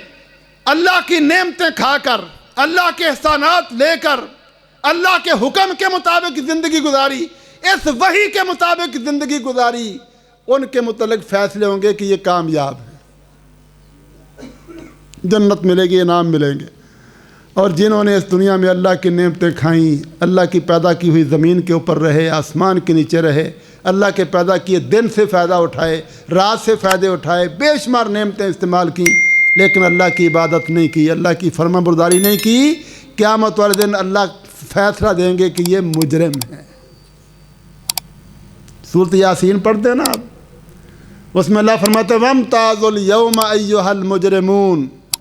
اللہ کی نعمتیں کھا کر، اللہ کے احسانات لے کر، اللہ کے حکم کے مطابق زندگی گزاری، اس وحی کے مطابق زندگی گزاری، ان کے متعلق فیصلے ہوں گے کہ یہ کامیاب ہے، جنت ملے گی، انعام ملیں گے۔ اور جنہوں نے اس دنیا میں اللہ کی نعمتیں کھائیں، اللہ کی پیدا کی ہوئی زمین کے اوپر رہے، آسمان کے نیچے رہے، اللہ کے پیدا کیے دن سے فائدہ اٹھائے، رات سے فائدے اٹھائے، بے شمار نعمتیں استعمال کیں، لیکن اللہ کی عبادت نہیں کی، اللہ کی فرما برداری نہیں کی، قیامت والے دن اللہ فیصلہ دیں گے کہ یہ مجرم ہے۔ سورۃ یاسین پڑھتے ہیں نا آپ، اس میں اللہ فرماتے ہیں وَامْتَازُوا الْيَوْمَ أَيُّهَا الْمُجْرِمُونَ،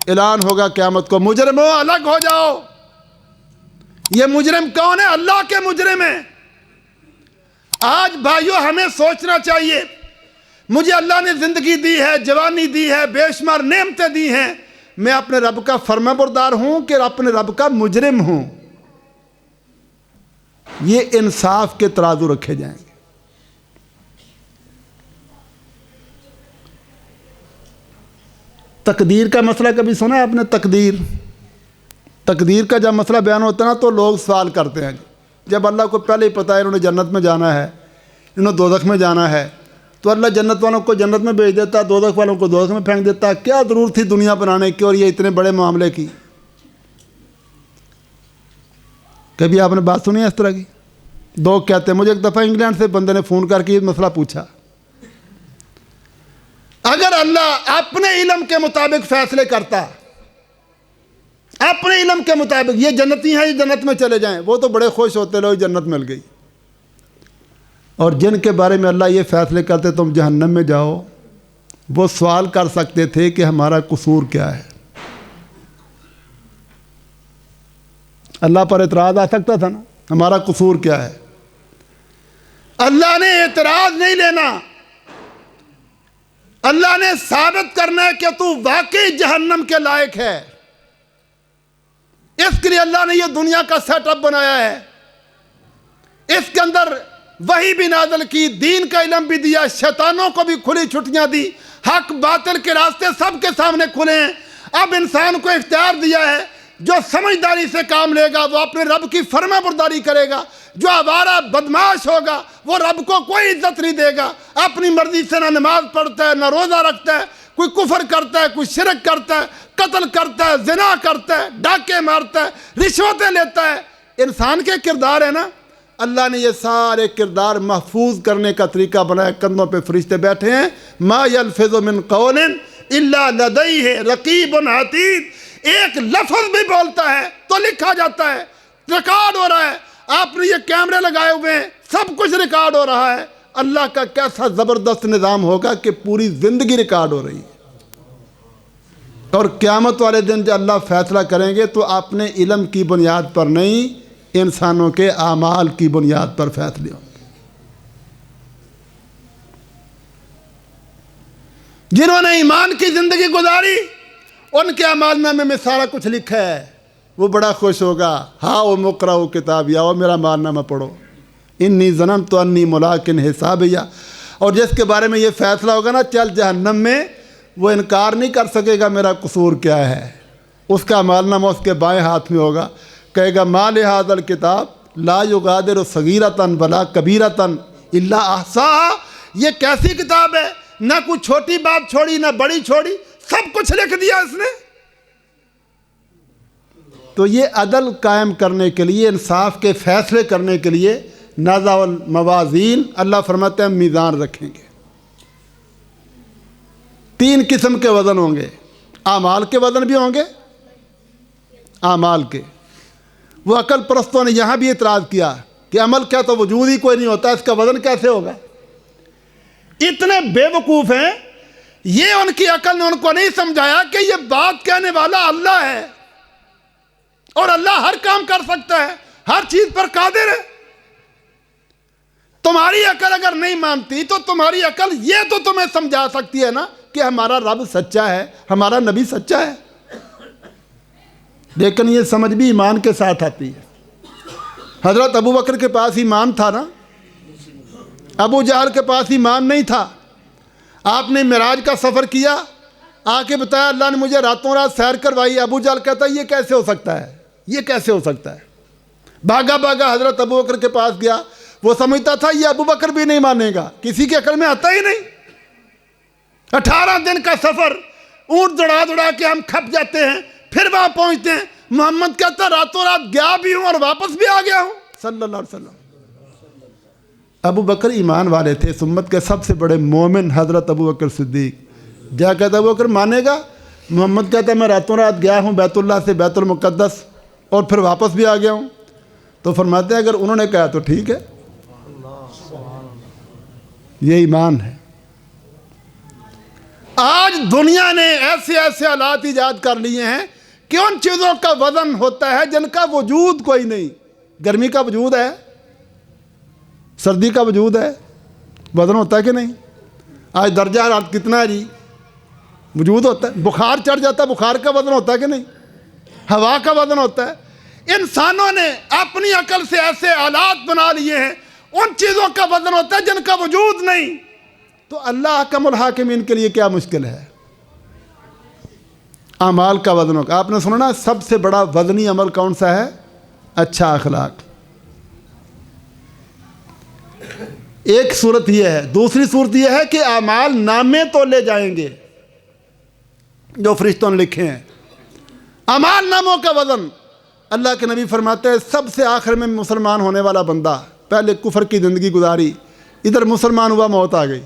اعلان ہوگا قیامت کو، مجرموں الگ ہو جاؤ۔ یہ مجرم کون ہے؟ اللہ کے مجرم ہیں۔ آج بھائیو ہمیں سوچنا چاہیے، مجھے اللہ نے زندگی دی ہے، جوانی دی ہے، بے شمار نعمتیں دی ہیں، میں اپنے رب کا فرما بردار ہوں کہ اپنے رب کا مجرم ہوں؟ یہ انصاف کے ترازو رکھے جائیں گے۔ تقدیر کا مسئلہ کبھی سنا ہے آپ نے؟ تقدیر کا جب مسئلہ بیان ہوتا ہے نا تو لوگ سوال کرتے ہیں، جب اللہ کو پہلے ہی پتہ ہے انہوں نے جنت میں جانا ہے، انہوں نے دوزخ میں جانا ہے، تو اللہ جنت والوں کو جنت میں بھیج دیتا، دوزخ والوں کو دوزخ میں پھینک دیتا، کیا ضرورت تھی دنیا بنانے کی اور یہ اتنے بڑے معاملے کی؟ کبھی آپ نے بات سنی ہے اس طرح کی؟ لوگ کہتے ہیں، مجھے ایک دفعہ انگلینڈ سے بندے نے فون کر کے یہ مسئلہ پوچھا، اگر اللہ اپنے علم کے مطابق فیصلے کرتا، اپنے علم کے مطابق یہ جنتی ہیں، یہ جنت میں چلے جائیں، وہ تو بڑے خوش ہوتے لوگ جنت مل گئی، اور جن کے بارے میں اللہ یہ فیصلے کرتے تم جہنم میں جاؤ، وہ سوال کر سکتے تھے کہ ہمارا قصور کیا ہے؟ اللہ پر اعتراض آ سکتا تھا نا، ہمارا قصور کیا ہے؟ اللہ نے اعتراض نہیں لینا، اللہ نے ثابت کرنا ہے کہ تو واقعی جہنم کے لائق ہے۔ اس کے لیے اللہ نے یہ دنیا کا سیٹ اپ بنایا ہے، اس کے اندر وحی بھی نازل کی، دین کا علم بھی دیا، شیطانوں کو بھی کھلی چھٹیاں دی، حق باطل کے راستے سب کے سامنے کھلے ہیں۔ اب انسان کو اختیار دیا ہے، جو سمجھداری سے کام لے گا وہ اپنے رب کی فرما برداری کرے گا، جو آوارہ بدماش ہوگا وہ رب کو کوئی عزت نہیں دے گا، اپنی مرضی سے نہ نماز پڑھتا ہے، نہ روزہ رکھتا ہے، کوئی کفر کرتا ہے، کوئی شرک کرتا ہے، قتل کرتا ہے، زنا کرتا ہے، ڈاکے مارتا ہے، رشوتیں لیتا ہے۔ انسان کے کردار ہے نا، اللہ نے یہ سارے کردار محفوظ کرنے کا طریقہ بنایا، کندھوں پہ فرشتے بیٹھے ہیں، ما یلفظ من قول الا لدیہ رقیب عتید، ایک لفظ بھی بولتا ہے تو لکھا جاتا ہے، ریکارڈ ہو رہا ہے۔ آپ نے یہ کیمرے لگائے ہوئے ہیں، سب کچھ ریکارڈ ہو رہا ہے۔ اللہ کا کیسا زبردست نظام ہوگا کہ پوری زندگی ریکارڈ ہو رہی ہے، اور قیامت والے دن جب اللہ فیصلہ کریں گے تو اپنے علم کی بنیاد پر نہیں، انسانوں کے اعمال کی بنیاد پر فیصلے ہوں گے۔ جنہوں نے ایمان کی زندگی گزاری ان کے اعمال نامے میں سارا کچھ لکھا ہے، وہ بڑا خوش ہوگا، ہاں وہ مقرؤ کتابیہ، وہ میرا اعمال نامہ پڑھو، انی ظننت انی ملاق حسابیہ۔ اور جس کے بارے میں یہ فیصلہ ہوگا نا چل جہنم میں، وہ انکار نہیں کر سکے گا میرا قصور کیا ہے، اس کا اعمال نامہ اس کے بائیں ہاتھ میں ہوگا، کہے گا ما لہذا الکتاب لا یغادر صغیرۃ ولا کبیرۃ الا احصاہا، یہ کیسی کتاب ہے، نہ کوئی چھوٹی بات چھوڑی نہ بڑی چھوڑی، سب کچھ لکھ دیا اس نے۔ تو یہ عدل قائم کرنے کے لیے، انصاف کے فیصلے کرنے کے لیے نازع الموازین، اللہ فرماتے ہیں میزان رکھیں گے۔ 3 قسم کے وزن ہوں گے، اعمال کے وزن بھی ہوں گے، اعمال کے۔ وہ عقل پرستوں نے یہاں بھی اعتراض کیا کہ عمل کیا تو وجود ہی کوئی نہیں ہوتا، اس کا وزن کیسے ہوگا؟ اتنے بے وقوف ہیں، یہ ان کی عقل نے ان کو نہیں سمجھایا کہ یہ بات کہنے والا اللہ ہے، اور اللہ ہر کام کر سکتا ہے، ہر چیز پر قادر ہے۔ تو تمہاری عقل اگر نہیں مانتی تو تمہاری عقل یہ تو تمہیں سمجھا سکتی ہے نا کہ ہمارا رب سچا ہے، ہمارا نبی سچا ہے، لیکن یہ سمجھ بھی ایمان کے ساتھ آتی ہے۔ حضرت ابو بکر کے پاس ایمان تھا نا، ابو جہل کے پاس ایمان نہیں تھا۔ آپ نے معراج کا سفر کیا، آ کے بتایا اللہ نے مجھے راتوں رات سیر کروائی۔ ابو جہل کہتا ہے یہ کیسے ہو سکتا ہے، یہ کیسے ہو سکتا ہے؟ بھاگا بھاگا حضرت ابو بکر کے پاس گیا، وہ سمجھتا تھا یہ ابو بکر بھی نہیں مانے گا، کسی کی عقل میں آتا ہی نہیں۔ 18 دن کا سفر، اونٹ دوڑا دوڑا کے ہم کھپ جاتے ہیں، پھر وہاں پہنچتے ہیں۔ محمد کہتا راتوں رات گیا بھی ہوں اور واپس بھی آ گیا ہوں، صلی اللہ علیہ وسلم۔ ابو بکر ایمان والے تھے، اس امت کے سب سے بڑے مومن حضرت ابو بکر صدیق۔ جا کہتا ابو بکر مانے گا؟ محمد کہتا میں راتوں رات گیا ہوں بیت اللہ سے بیت المقدس اور پھر واپس بھی آ گیا ہوں۔ تو فرماتے ہیں اگر انہوں نے کہا تو ٹھیک ہے، یہ ایمان ہے۔ آج دنیا نے ایسے ایسے آلات ایجاد کر لیے ہیں کہ ان چیزوں کا وزن ہوتا ہے جن کا وجود کوئی نہیں۔ گرمی کا وجود ہے، سردی کا وجود ہے، وزن ہوتا ہے کہ نہیں؟ آج درجہ حرارت کتنا ہے جی؟ وجود ہوتا ہے۔ بخار چڑھ جاتا ہے، بخار کا وزن ہوتا ہے کہ نہیں؟ ہوا کا وزن ہوتا ہے۔ انسانوں نے اپنی عقل سے ایسے آلات بنا لیے ہیں، ان چیزوں کا وزن ہوتا ہے جن کا وجود نہیں۔ تو اللہ حکم الحاکمین کے لیے کیا مشکل ہے؟ اعمال کا وزن ہوگا۔ آپ نے سنا نا سب سے بڑا وزنی عمل کون سا ہے؟ اچھا اخلاق۔ ایک صورت یہ ہے، دوسری صورت یہ ہے کہ اعمال نامے تولے جائیں گے جو فرشتوں نے لکھے ہیں۔ اعمال ناموں کا وزن، اللہ کے نبی فرماتے ہیں سب سے آخر میں مسلمان ہونے والا بندہ، پہلے کفر کی زندگی گزاری، ادھر مسلمان ہوا، موت آ گئی،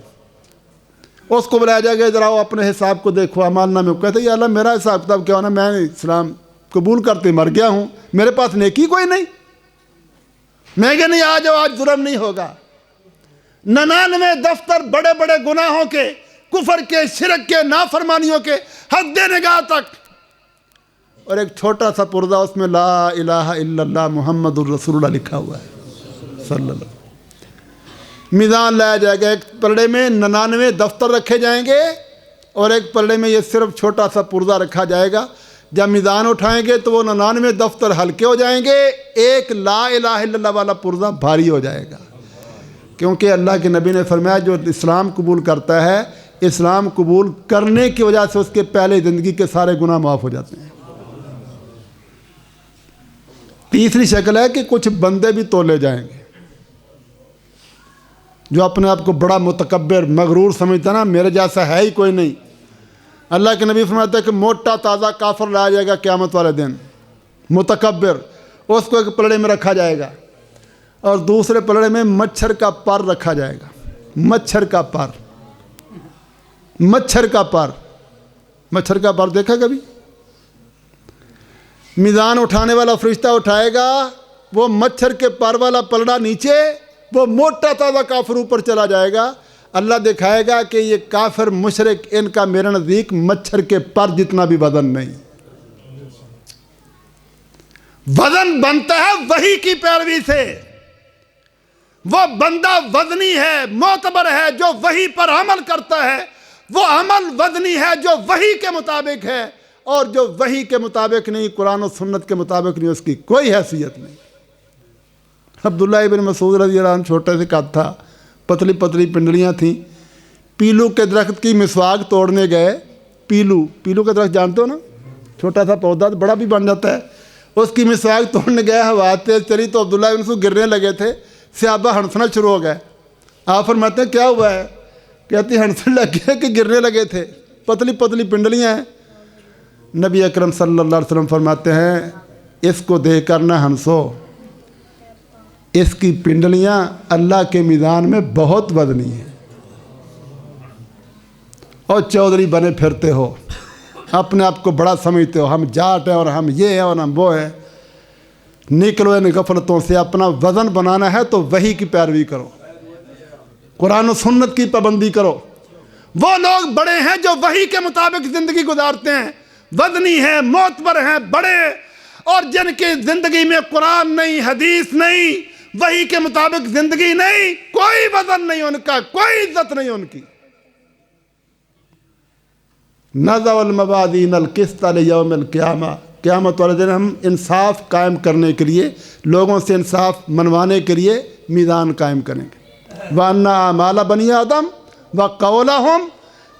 اس کو بلایا جائے گا ادھر آؤ اپنے حساب کو دیکھو اعمال نامے کو۔ کہتے ہیں یا اللہ میرا حساب کتاب کیا ہونا، میں اسلام قبول کرتے مر گیا ہوں، میرے پاس نیکی کوئی نہیں۔ میں کہ نہیں آ جاؤ آج ظلم نہیں ہوگا۔ 99 دفتر بڑے بڑے گناہوں کے، کفر کے، شرک کے، نافرمانیوں کے، حد نگاہ تک، اور ایک چھوٹا سا پردہ اس میں لا الہ الا اللہ محمد الرسول اللہ لکھا ہوا ہے صلی اللہ علیہ وسلم۔ میزان لایا جائے گا، ایک پلڑے میں 99 دفتر رکھے جائیں گے اور ایک پلڑے میں یہ صرف چھوٹا سا پردہ رکھا جائے گا۔ جب میزان اٹھائیں گے تو وہ 99 دفتر ہلکے ہو جائیں گے، ایک لا الہ الا اللہ والا پردہ بھاری ہو جائے گا، کیونکہ اللہ کے نبی نے فرمایا جو اسلام قبول کرتا ہے، اسلام قبول کرنے کی وجہ سے اس کے پہلے زندگی کے سارے گناہ معاف ہو جاتے ہیں۔ تیسری شکل ہے کہ کچھ بندے بھی تولے جائیں گے جو اپنے آپ کو بڑا متکبر مغرور سمجھتا نا، میرے جیسا ہے ہی کوئی نہیں۔ اللہ کے نبی فرماتا ہے کہ موٹا تازہ کافر لایا جائے گا قیامت والے دن، متکبر، اس کو ایک پلڑے میں رکھا جائے گا اور دوسرے پلڑے میں مچھر کا پر رکھا جائے گا۔ مچھر کا پر، مچھر کا پر، مچھر کا پر دیکھا کبھی؟ میزان اٹھانے والا فرشتہ اٹھائے گا، وہ مچھر کے پر والا پلڑا نیچے، وہ موٹا تازہ کافر اوپر چلا جائے گا۔ اللہ دکھائے گا کہ یہ کافر مشرک، ان کا میرے نزدیک مچھر کے پر جتنا بھی وزن نہیں۔ وزن بنتا ہے وحی کی پیروی سے۔ وہ بندہ وزنی ہے، معتبر ہے جو وحی پر عمل کرتا ہے، وہ عمل وزنی ہے جو وحی کے مطابق ہے، اور جو وحی کے مطابق نہیں، قرآن و سنت کے مطابق نہیں، اس کی کوئی حیثیت نہیں۔ عبداللہ ابن مسعود رضی اللہ عنہ چھوٹے سے قد تھا، پتلی پتلی پنڈلیاں تھیں، پیلو کے درخت کی مسواک توڑنے گئے۔ پیلو کا درخت جانتے ہو نا، چھوٹا سا پودا بڑا بھی بن جاتا ہے، اس کی مسواک توڑنے گئے، ہوا تیز چلی تو عبداللہ ابن مسعود گرنے لگے تھے، صحابہ ہنسنا شروع ہو گئے۔ آپ فرماتے ہیں کیا ہوا ہے؟ کہتی ہنسنے لگ گئے کہ گرنے لگے تھے، پتلی پتلی پنڈلیاں ہیں۔ نبی اکرم صلی اللہ علیہ وسلم فرماتے ہیں اس کو دیکھ کر نہ ہنسو، اس کی پنڈلیاں اللہ کے میدان میں بہت وزنی ہیں، اور چودھری بنے پھرتے ہو، اپنے آپ کو بڑا سمجھتے ہو، ہم جاٹ ہیں اور ہم یہ ہیں اور ہم وہ ہیں۔ نکلو ان غفلتوں سے، اپنا وزن بنانا ہے تو وحی کی پیروی کرو، قرآن و سنت کی پابندی کرو۔ وہ لوگ بڑے ہیں جو وحی کے مطابق زندگی گزارتے ہیں، وزنی ہیں، معتبر ہیں، بڑے، اور جن کی زندگی میں قرآن نہیں، حدیث نہیں، وحی کے مطابق زندگی نہیں، کوئی وزن نہیں ان کا، کوئی عزت نہیں ان کی۔ نضع الموازین القسط لیوم القیامہ، قیامت والے دن ہم انصاف قائم کرنے کے لیے، لوگوں سے انصاف منوانے کے لیے میزان قائم کریں گے۔ وَأَنَّ أَعْمَالَ بَنِي آدم وَقَوْلَهُمْ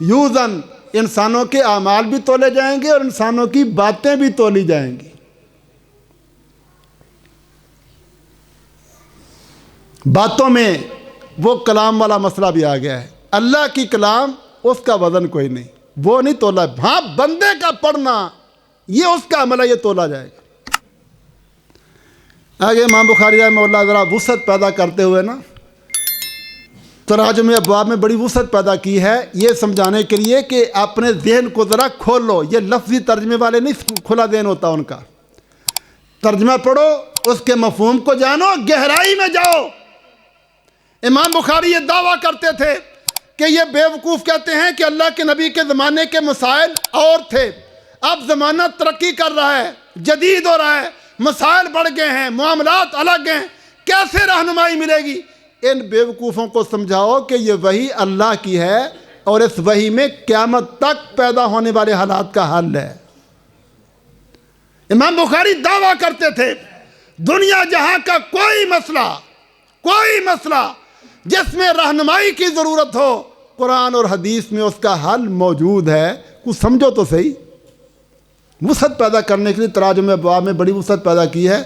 یوزن، انسانوں کے اعمال بھی تولے جائیں گے اور انسانوں کی باتیں بھی تولی جائیں گی۔ باتوں میں وہ کلام والا مسئلہ بھی آ گیا ہے، اللہ کی کلام اس کا وزن کوئی نہیں، وہ نہیں تولا۔ ہاں بندے کا پڑھنا یہ اس کا عمل ہے، یہ تولا جائے گا۔ آگے امام بخاری رحمہ اللہ ذرا وسعت پیدا کرتے ہوئے نا تراجم ابواب میں بڑی وسعت پیدا کی ہے، یہ سمجھانے کے لیے کہ اپنے ذہن کو ذرا کھول لو۔ یہ لفظی ترجمے والے نہیں کھلا ذہن ہوتا ان کا، ترجمہ پڑھو، اس کے مفہوم کو جانو، گہرائی میں جاؤ۔ امام بخاری یہ دعویٰ کرتے تھے کہ یہ بیوقوف کہتے ہیں کہ اللہ کے نبی کے زمانے کے مسائل اور تھے، اب زمانہ ترقی کر رہا ہے، جدید ہو رہا ہے، مسائل بڑھ گئے ہیں، معاملات الگ ہیں، کیسے رہنمائی ملے گی؟ ان بیوقوفوں کو سمجھاؤ کہ یہ وحی اللہ کی ہے اور اس وحی میں قیامت تک پیدا ہونے والے حالات کا حل ہے۔ امام بخاری دعویٰ کرتے تھے دنیا جہاں کا کوئی مسئلہ جس میں رہنمائی کی ضرورت ہو، قرآن اور حدیث میں اس کا حل موجود ہے۔ کچھ سمجھو تو صحیح۔ وسعت پیدا کرنے کے لیے تراجم ابواب میں بڑی وسعت پیدا کی ہے،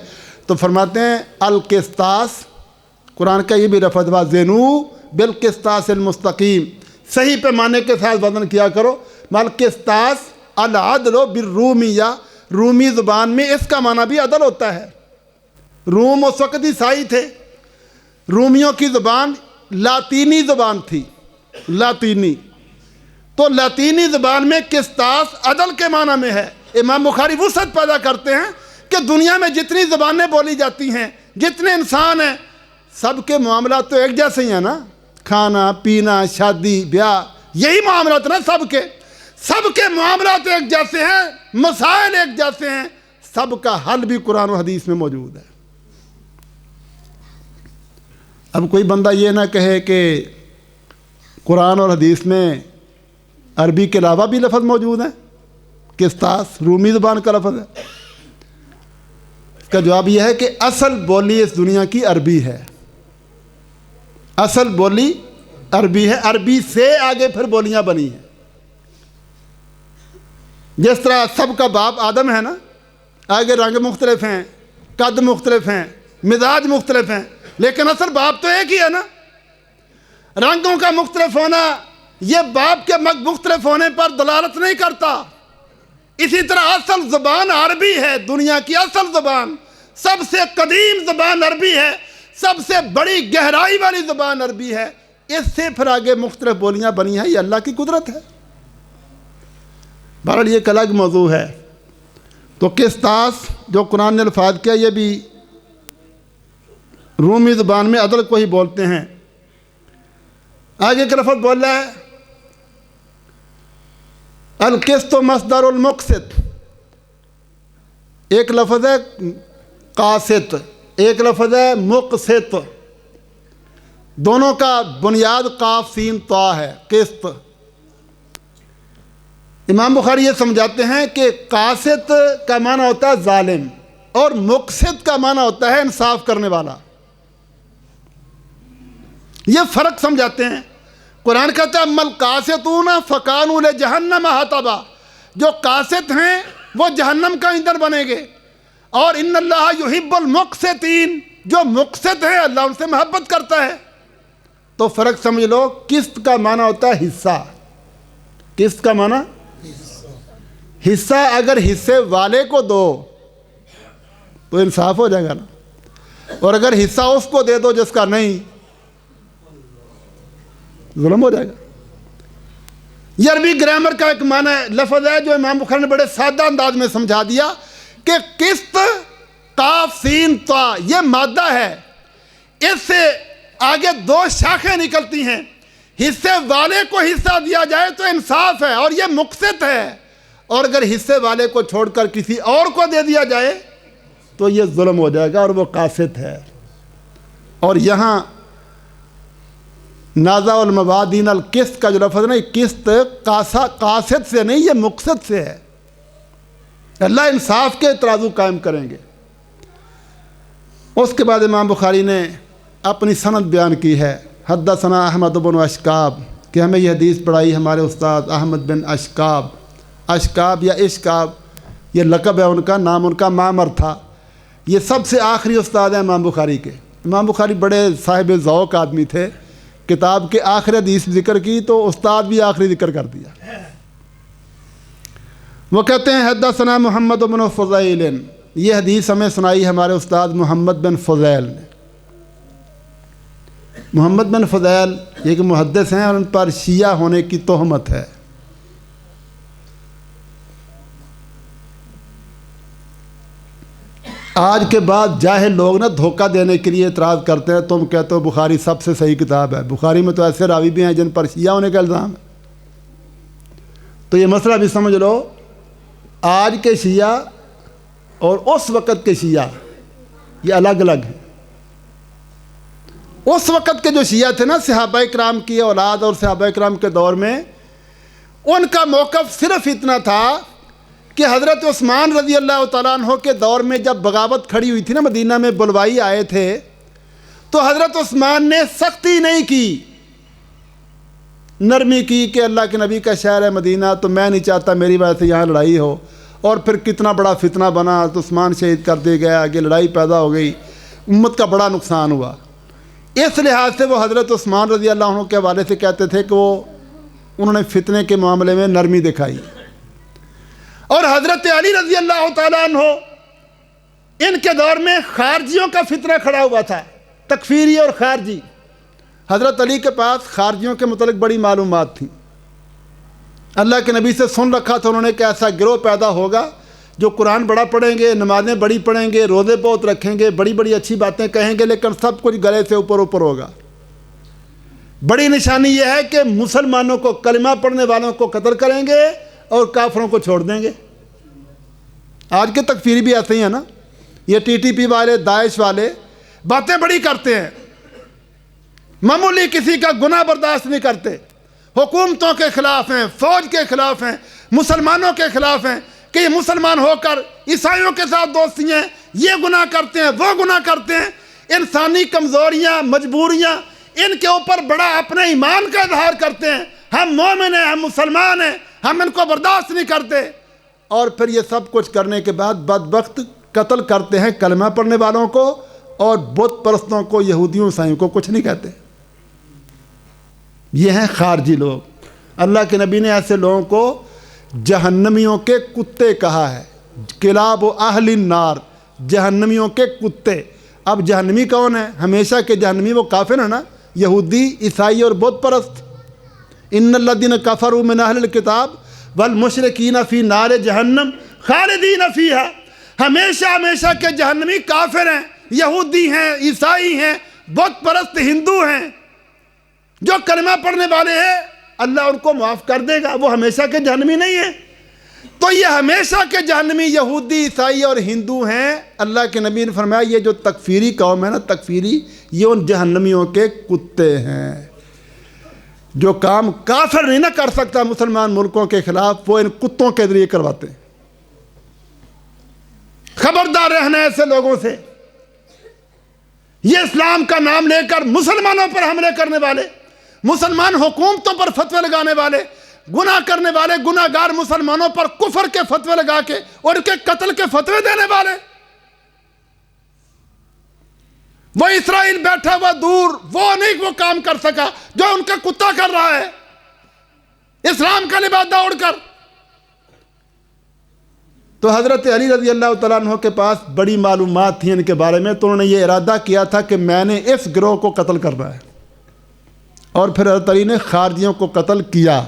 تو فرماتے ہیں القسطاس، قرآن کا یہ بھی لفظ وزنوا بالقسطاس المستقیم، صحیح پیمانے کے ساتھ وزن کیا کرو۔ القسطاس العدل بالرومیہ، رومی زبان میں اس کا معنی بھی عدل ہوتا ہے۔ روم اس وقت عیسائی تھے، رومیوں کی زبان لاطینی زبان تھی، لاطینی، تو لاطینی زبان میں قسطاس عدل کے معنی میں ہے۔ امام بخاری وسعت پیدا کرتے ہیں کہ دنیا میں جتنی زبانیں بولی جاتی ہیں، جتنے انسان ہیں، سب کے معاملات تو ایک جیسے ہی ہیں نا، کھانا پینا شادی بیاہ، یہی معاملات نا، سب کے معاملات ایک جیسے ہیں، مسائل ایک جیسے ہیں، سب کا حل بھی قرآن و حدیث میں موجود ہے۔ اب کوئی بندہ یہ نہ کہے کہ قرآن اور حدیث میں عربی کے علاوہ بھی لفظ موجود ہیں، قسطاس رومی زبان کا لفظ ہے۔ اس کا جواب یہ ہے کہ اصل بولی اس دنیا کی عربی ہے، اصل بولی عربی ہے، عربی سے آگے پھر بولیاں بنی ہیں۔ جس طرح سب کا باپ آدم ہے نا، آگے رنگ مختلف ہیں، قد مختلف ہیں، مزاج مختلف ہیں، لیکن اصل باپ تو ایک ہی ہے نا۔ رنگوں کا مختلف ہونا یہ باپ کے مختلف ہونے پر دلالت نہیں کرتا۔ اسی طرح اصل زبان عربی ہے، دنیا کی اصل زبان، سب سے قدیم زبان عربی ہے، سب سے بڑی گہرائی والی زبان عربی ہے۔ اس سے پھر آگے مختلف بولیاں بنی ہیں، یہ اللہ کی قدرت ہے۔ بہرحال یہ ایک الگ موضوع ہے۔ تو قسطاس جو قرآن نے الفاظ کیا، یہ بھی رومی زبان میں عدل کو ہی بولتے ہیں۔ آگے کا لفظ بول رہا ہے القسط مصدر المقسط، ایک لفظ ہے قاسط، ایک لفظ ہے مقسط، دونوں کا بنیاد قاف سین طا ہے، قسط۔ امام بخاری یہ سمجھاتے ہیں کہ قاسط کا معنی ہوتا ہے ظالم اور مقسط کا معنی ہوتا ہے انصاف کرنے والا۔ یہ فرق سمجھاتے ہیں۔ قرآن کہتا ہے مل قاسطون فکانوا لجہنم حطبا، جو قاسط ہیں وہ جہنم کا ایندھن بنیں گے، اور ان اللہ یحب المقسطین، جو مقسط ہیں اللہ ان سے محبت کرتا ہے۔ تو فرق سمجھ لو، قسط کا معنی ہوتا ہے حصہ، قسط کا معنی حصہ، اگر حصے والے کو دو تو انصاف ہو جائے گا نا، اور اگر حصہ اس کو دے دو جس کا نہیں، ظلم ہو جائے گا۔ یہ عربی گرامر کا ایک معنی لفظ ہے جو امام بخاری نے بڑے سادہ انداز میں سمجھا دیا کہ قسط قاف سین طا یہ مادہ ہے، اس سے آگے دو شاخیں نکلتی ہیں، حصے والے کو حصہ دیا جائے تو انصاف ہے اور یہ مقسط ہے، اور اگر حصے والے کو چھوڑ کر کسی اور کو دے دیا جائے تو یہ ظلم ہو جائے گا اور وہ قاسط ہے۔ اور یہاں نازع الموادین القسط کا جو لفظ ہے نا، یہ قسط قاصد سے نہیں، یہ مقصد سے ہے۔ اللہ انصاف کے ترازو قائم کریں گے۔ اس کے بعد امام بخاری نے اپنی سند بیان کی ہے، حدثنا احمد بن اشکاب، کہ ہمیں یہ حدیث پڑھائی ہمارے استاد احمد بن اشکاب۔ اشکاب یا اشکاب یہ لقب ہے ان کا، نام ان کا معمر تھا۔ یہ سب سے آخری استاد ہیں امام بخاری کے۔ امام بخاری بڑے صاحب ذوق آدمی تھے، کتاب کے آخر حدیث ذکر کی تو استاد بھی آخری ذکر کر دیا۔ وہ کہتے ہیں حدثنا محمد بن فضیل، یہ حدیث ہمیں سنائی ہمارے استاد محمد بن فضیل نے۔ محمد بن فضیل یہ کہ محدث ہیں اور ان پر شیعہ ہونے کی تہمت ہے۔ آج کے بعد جاہل لوگ نا دھوکہ دینے کے لیے اعتراض کرتے ہیں، تم کہتے ہو بخاری سب سے صحیح کتاب ہے، بخاری میں تو ایسے راوی بھی ہیں جن پر شیعہ ہونے کا الزام ہے۔ تو یہ مسئلہ بھی سمجھ لو، آج کے شیعہ اور اس وقت کے شیعہ یہ الگ الگ ہیں۔ اس وقت کے جو شیعہ تھے نا، صحابہ کرام کی اولاد اور صحابہ کرام کے دور میں، ان کا موقف صرف اتنا تھا کہ حضرت عثمان رضی اللہ تعالیٰ عنہ کے دور میں جب بغاوت کھڑی ہوئی تھی نا، مدینہ میں بلوائی آئے تھے، تو حضرت عثمان نے سختی نہیں کی، نرمی کی کہ اللہ کے نبی کا شہر ہے مدینہ، تو میں نہیں چاہتا میری وجہ سے یہاں لڑائی ہو۔ اور پھر کتنا بڑا فتنہ بنا، تو عثمان شہید کر دیا گیا، آگے لڑائی پیدا ہو گئی، امت کا بڑا نقصان ہوا۔ اس لحاظ سے وہ حضرت عثمان رضی اللہ عنہ کے حوالے سے کہتے تھے کہ انہوں نے فتنے کے معاملے میں نرمی دکھائی۔ اور حضرت علی رضی اللہ تعالیٰ عنہ، ان کے دور میں خارجیوں کا فتنہ کھڑا ہوا تھا، تکفیری اور خارجی۔ حضرت علی کے پاس خارجیوں کے متعلق بڑی معلومات تھیں، اللہ کے نبی سے سن رکھا تھا انہوں نے کہ ایسا گروہ پیدا ہوگا جو قرآن بڑا پڑھیں گے، نمازیں بڑی پڑھیں گے، روزے بہت رکھیں گے، بڑی بڑی اچھی باتیں کہیں گے، لیکن سب کچھ گلے سے اوپر اوپر ہوگا۔ بڑی نشانی یہ ہے کہ مسلمانوں کو، کلمہ پڑھنے والوں کو قتل کریں گے اور کافروں کو چھوڑ دیں گے۔ آج کے تکفیری بھی ایسے ہی ہیں نا، یہ ٹی ٹی پی والے، داعش والے باتیں بڑی کرتے ہیں، معمولی کسی کا گناہ برداشت نہیں کرتے، حکومتوں کے خلاف ہیں، فوج کے خلاف ہیں، مسلمانوں کے خلاف ہیں کہ یہ مسلمان ہو کر عیسائیوں کے ساتھ دوستی ہیں، یہ گناہ کرتے ہیں، وہ گناہ کرتے ہیں۔ انسانی کمزوریاں، مجبوریاں، ان کے اوپر بڑا اپنے ایمان کا اظہار کرتے ہیں، ہم مومن ہیں، ہم مسلمان ہیں، ہم ان کو برداشت نہیں کرتے، اور پھر یہ سب کچھ کرنے کے بعد بدبخت قتل کرتے ہیں کلمہ پڑھنے والوں کو، اور بت پرستوں کو، یہودیوں عیسائیوں کو کچھ نہیں کہتے۔ یہ ہیں خارجی لوگ۔ اللہ کے نبی نے ایسے لوگوں کو جہنمیوں کے کتے کہا ہے، کلاب و اہل النار، جہنمیوں کے کتے۔ اب جہنمی کون ہے؟ ہمیشہ کے جہنمی وہ کافر ہیں نا، یہودی، عیسائی اور بت پرست۔ ان الذین کفروا من اہل الکتاب والمشرکین فی نار جہنم خالدین فیہا، ہمیشہ ہمیشہ کے جہنمی کافر ہیں، یہودی ہیں، عیسائی ہیں، بت پرست ہندو ہیں۔ جو کلمہ پڑھنے والے ہیں اللہ ان کو معاف کر دے گا، وہ ہمیشہ کے جہنمی نہیں ہیں۔ تو یہ ہمیشہ کے جہنمی یہودی، عیسائی اور ہندو ہیں۔ اللہ کے نبی نے فرمایا یہ جو تکفیری قوم ہے نا، تکفیری، یہ ان جہنمیوں کے کتے ہیں۔ جو کام کافر نہیں نہ کر سکتا مسلمان ملکوں کے خلاف، وہ ان کتوں کے ذریعے کرواتے ہیں۔ خبردار رہنا ایسے لوگوں سے۔ یہ اسلام کا نام لے کر مسلمانوں پر حملے کرنے والے، مسلمان حکومتوں پر فتوے لگانے والے، گناہ کرنے والے، گناہ گار مسلمانوں پر کفر کے فتوے لگا کے اور ان کے قتل کے فتوے دینے والے، وہ اسرائیل بیٹھا ہوا دور، وہ نہیں وہ کام کر سکا جو ان کا کتا کر رہا ہے، اسلام کا لبادہ اڑ کر۔ تو حضرت علی رضی اللہ تعالیٰ عنہ کے پاس بڑی معلومات تھیں ان کے بارے میں، تو انہوں نے یہ ارادہ کیا تھا کہ میں نے اس گروہ کو قتل کرنا ہے، اور پھر حضرت علی نے خارجیوں کو قتل کیا۔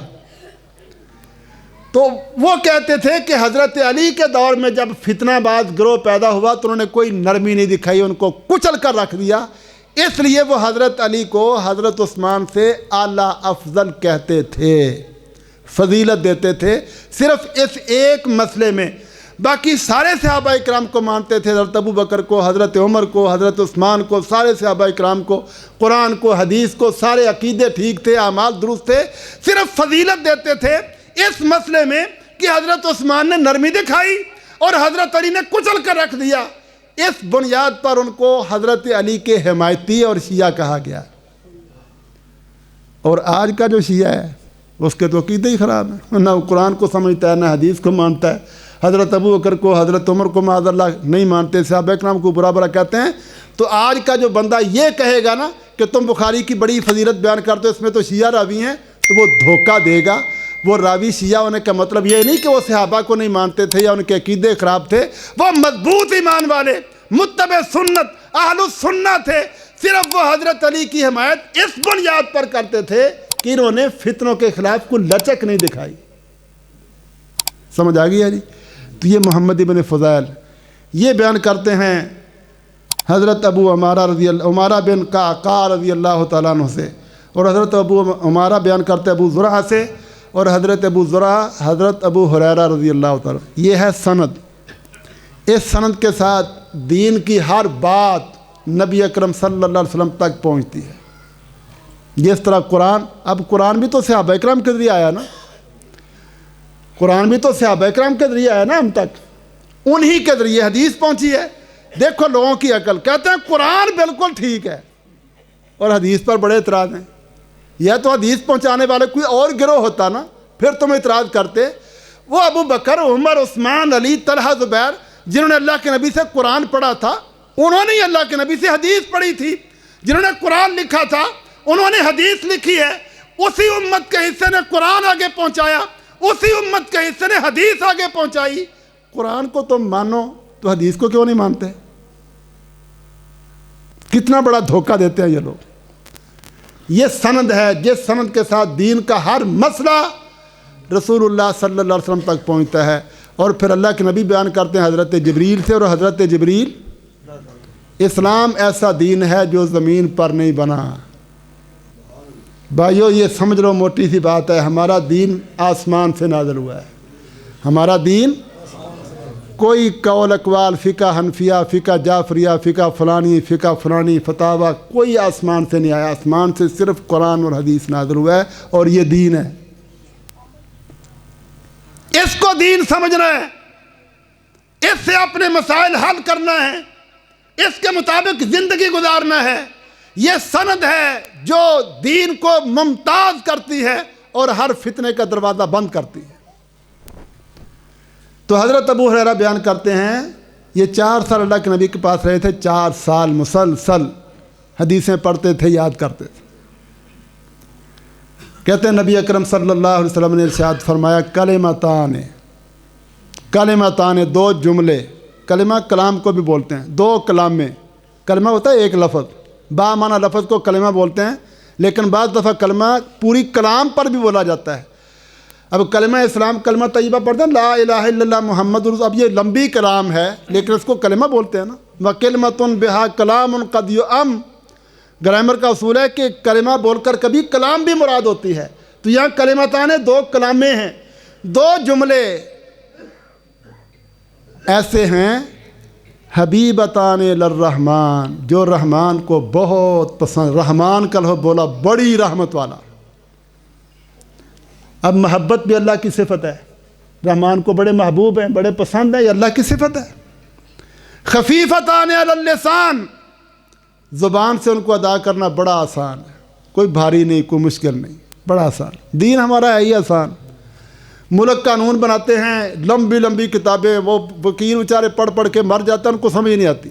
تو وہ کہتے تھے کہ حضرت علی کے دور میں جب فتنہ باز گروہ پیدا ہوا تو انہوں نے کوئی نرمی نہیں دکھائی، ان کو کچل کر رکھ دیا، اس لیے وہ حضرت علی کو حضرت عثمان سے اعلیٰ افضل کہتے تھے، فضیلت دیتے تھے، صرف اس ایک مسئلے میں۔ باقی سارے صحابہ اکرام کو مانتے تھے، حضرت ابو بکر کو، حضرت عمر کو، حضرت عثمان کو، سارے صحابہ اکرام کو، قرآن کو، حدیث کو، سارے عقیدے ٹھیک تھے، اعمال درست تھے۔ صرف فضیلت دیتے تھے اس مسئلے میں کہ حضرت عثمان نے نرمی دکھائی اور حضرت علی نے کچل کر رکھ دیا، اس بنیاد پر ان کو حضرت علی کے حمایتی اور شیعہ کہا گیا۔ اور آج کا جو شیعہ ہے اس کے تو عقیدے ہی خراب ہیں، نہ وہ قرآن کو سمجھتا ہے نہ حدیث کو مانتا ہے، حضرت ابو بکر کو، حضرت عمر کو معاذ اللہ نہیں مانتے، صحابہ اکرام کو برا برا کہتے ہیں۔ تو آج کا جو بندہ یہ کہے گا نا کہ تم بخاری کی بڑی فضیلت بیان کرتے ہو، اس میں تو شیعہ راوی ہیں، تو وہ دھوکہ دے گا۔ وہ راوی شیعہ ہونے کا مطلب یہ نہیں کہ وہ صحابہ کو نہیں مانتے تھے یا ان کے عقیدے خراب تھے، وہ مضبوط ایمان والے متبع سنت اہل السنہ تھے۔ صرف وہ حضرت علی کی حمایت اس بنیاد پر کرتے تھے کہ انہوں نے فتنوں کے خلاف کوئی لچک نہیں دکھائی۔ سمجھ آ گئی ہے جی؟ تو یہ محمد ابن فضیل یہ بیان کرتے ہیں حضرت ابو عمارہ بن قعقاع رضی اللہ تعالیٰ عنہ سے، اور حضرت ابو عمارہ بیان کرتے ابو زرعہ سے، اور حضرت ابو زرعہ حضرت ابو ہریرہ رضی اللہ تعالیٰ۔ یہ ہے سند۔ اس سند کے ساتھ دین کی ہر بات نبی اکرم صلی اللہ علیہ وسلم تک پہنچتی ہے۔ جس طرح قرآن، اب قرآن بھی تو صحابہ اکرام کے ذریعے آیا نا، قرآن بھی تو صحابہ اکرام کے ذریعے آیا نا ہم تک، انہی کے ذریعے حدیث پہنچی ہے۔ دیکھو لوگوں کی عقل، کہتے ہیں قرآن بالکل ٹھیک ہے اور حدیث پر بڑے اعتراض ہیں۔ یہ تو حدیث پہنچانے والے کوئی اور گروہ ہوتا نا، پھر تم اعتراض کرتے۔ وہ ابو بکر، عمر، عثمان، علی، طلحہ، زبیر جنہوں نے اللہ کے نبی سے قرآن پڑھا تھا، انہوں نے اللہ کے نبی سے حدیث پڑھی تھی۔ جنہوں نے قرآن لکھا تھا انہوں نے حدیث لکھی ہے۔ اسی امت کے حصے نے قرآن آگے پہنچایا، اسی امت کے حصے نے حدیث آگے پہنچائی۔ قرآن کو تم مانو تو حدیث کو کیوں نہیں مانتے؟ کتنا بڑا دھوکہ دیتے ہیں یہ لوگ۔ یہ سند ہے جس سند کے ساتھ دین کا ہر مسئلہ رسول اللہ صلی اللہ علیہ وسلم تک پہنچتا ہے۔ اور پھر اللہ کے نبی بیان کرتے ہیں حضرت جبریل سے، اور حضرت جبریل، اسلام ایسا دین ہے جو زمین پر نہیں بنا۔ بھائیو یہ سمجھ لو، موٹی سی بات ہے، ہمارا دین آسمان سے نازل ہوا ہے۔ ہمارا دین کوئی قول اقوال، فقہ حنفیہ، فقہ جعفریہ، فقہ فلانی فتاوی کوئی آسمان سے نہیں آیا۔ آسمان سے صرف قرآن اور حدیث نازل ہوا ہے، اور یہ دین ہے۔ اس کو دین سمجھنا ہے، اس سے اپنے مسائل حل کرنا ہے، اس کے مطابق زندگی گزارنا ہے۔ یہ سند ہے جو دین کو ممتاز کرتی ہے اور ہر فتنے کا دروازہ بند کرتی ہے۔ تو حضرت ابو ہریرہ بیان کرتے ہیں یہ 4 سال اللہ کے نبی کے پاس رہے تھے، 4 سال مسلسل حدیثیں پڑھتے تھے، یاد کرتے تھے۔ کہتے ہیں نبی اکرم صلی اللہ علیہ وسلم نے ارشاد فرمایا، کلمتان 2 جملے، کلمہ کلام کو بھی بولتے ہیں، 2 کلام میں، کلمہ ہوتا ہے ایک لفظ، با معنی لفظ کو کلمہ بولتے ہیں، لیکن بعض دفعہ کلمہ پوری کلام پر بھی بولا جاتا ہے۔ اب کلمہ اسلام، کلمہ طیبہ پڑھتے ہیں، لا الہ الا اللہ محمد رسول، اب یہ لمبی کلام ہے لیکن اس کو کلمہ بولتے ہیں نا۔ وَكَلِمَةٌ بِهَا كَلَامٌ قَدْ يُؤَمْ، گرامر کا اصول ہے کہ کلمہ بول کر کبھی کلام بھی مراد ہوتی ہے۔ تو یہاں کلمتان 2 کلامیں ہیں، 2 جملے ایسے ہیں، حبیبتان للرحمن، جو رحمان کو بہت پسند، رحمان کا لفظ بولا، بڑی رحمت والا۔ اب محبت بھی اللہ کی صفت ہے، رحمان کو بڑے محبوب ہیں، بڑے پسند ہیں، یہ اللہ کی صفت ہے۔ خفیفتان علی اللسان، زبان سے ان کو ادا کرنا بڑا آسان ہے، کوئی بھاری نہیں، کوئی مشکل نہیں، بڑا آسان۔ دین ہمارا ہے ہی آسان۔ ملک قانون بناتے ہیں، لمبی لمبی کتابیں، وہ وکیل بیچارے پڑھ پڑھ کے مر جاتے ہیں، ان کو سمجھ نہیں آتی۔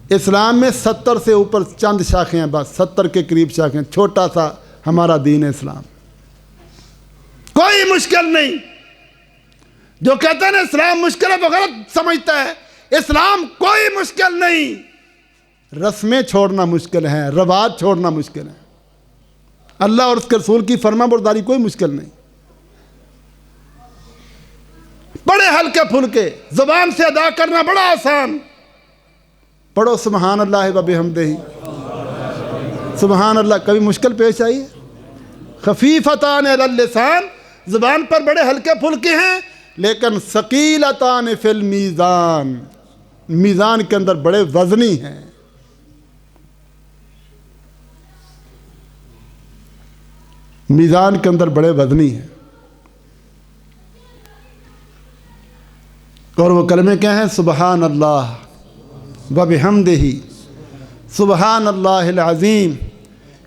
اسلام میں 70 سے اوپر چند شاخیں ہیں، بس 70 کے قریب شاخیں، چھوٹا سا ہمارا دین ہے اسلام، کوئی مشکل نہیں۔ جو کہتے ہیں نا اسلام مشکل ہے وہ غلط سمجھتا ہے، اسلام کوئی مشکل نہیں۔ رسمیں چھوڑنا مشکل ہیں، رواج چھوڑنا مشکل ہیں، اللہ اور اس کے رسول کی فرما برداری کوئی مشکل نہیں، بڑے ہلکے پھلکے، زبان سے ادا کرنا بڑا آسان۔ پڑھو سبحان اللہ و بحمدہ، سبحان اللہ، کبھی مشکل پیش آئی ہے؟ خفیفتان علی اللسان، زبان پر بڑے ہلکے پھلکے ہیں، لیکن ثقیلتان فی المیزان، میزان کے اندر بڑے وزنی ہیں۔ میزان کے اندر بڑے وزنی ہیں۔ اور وہ کلمے کیا ہیں؟ سبحان اللہ و بحمدہ، سبحان اللہ العظیم۔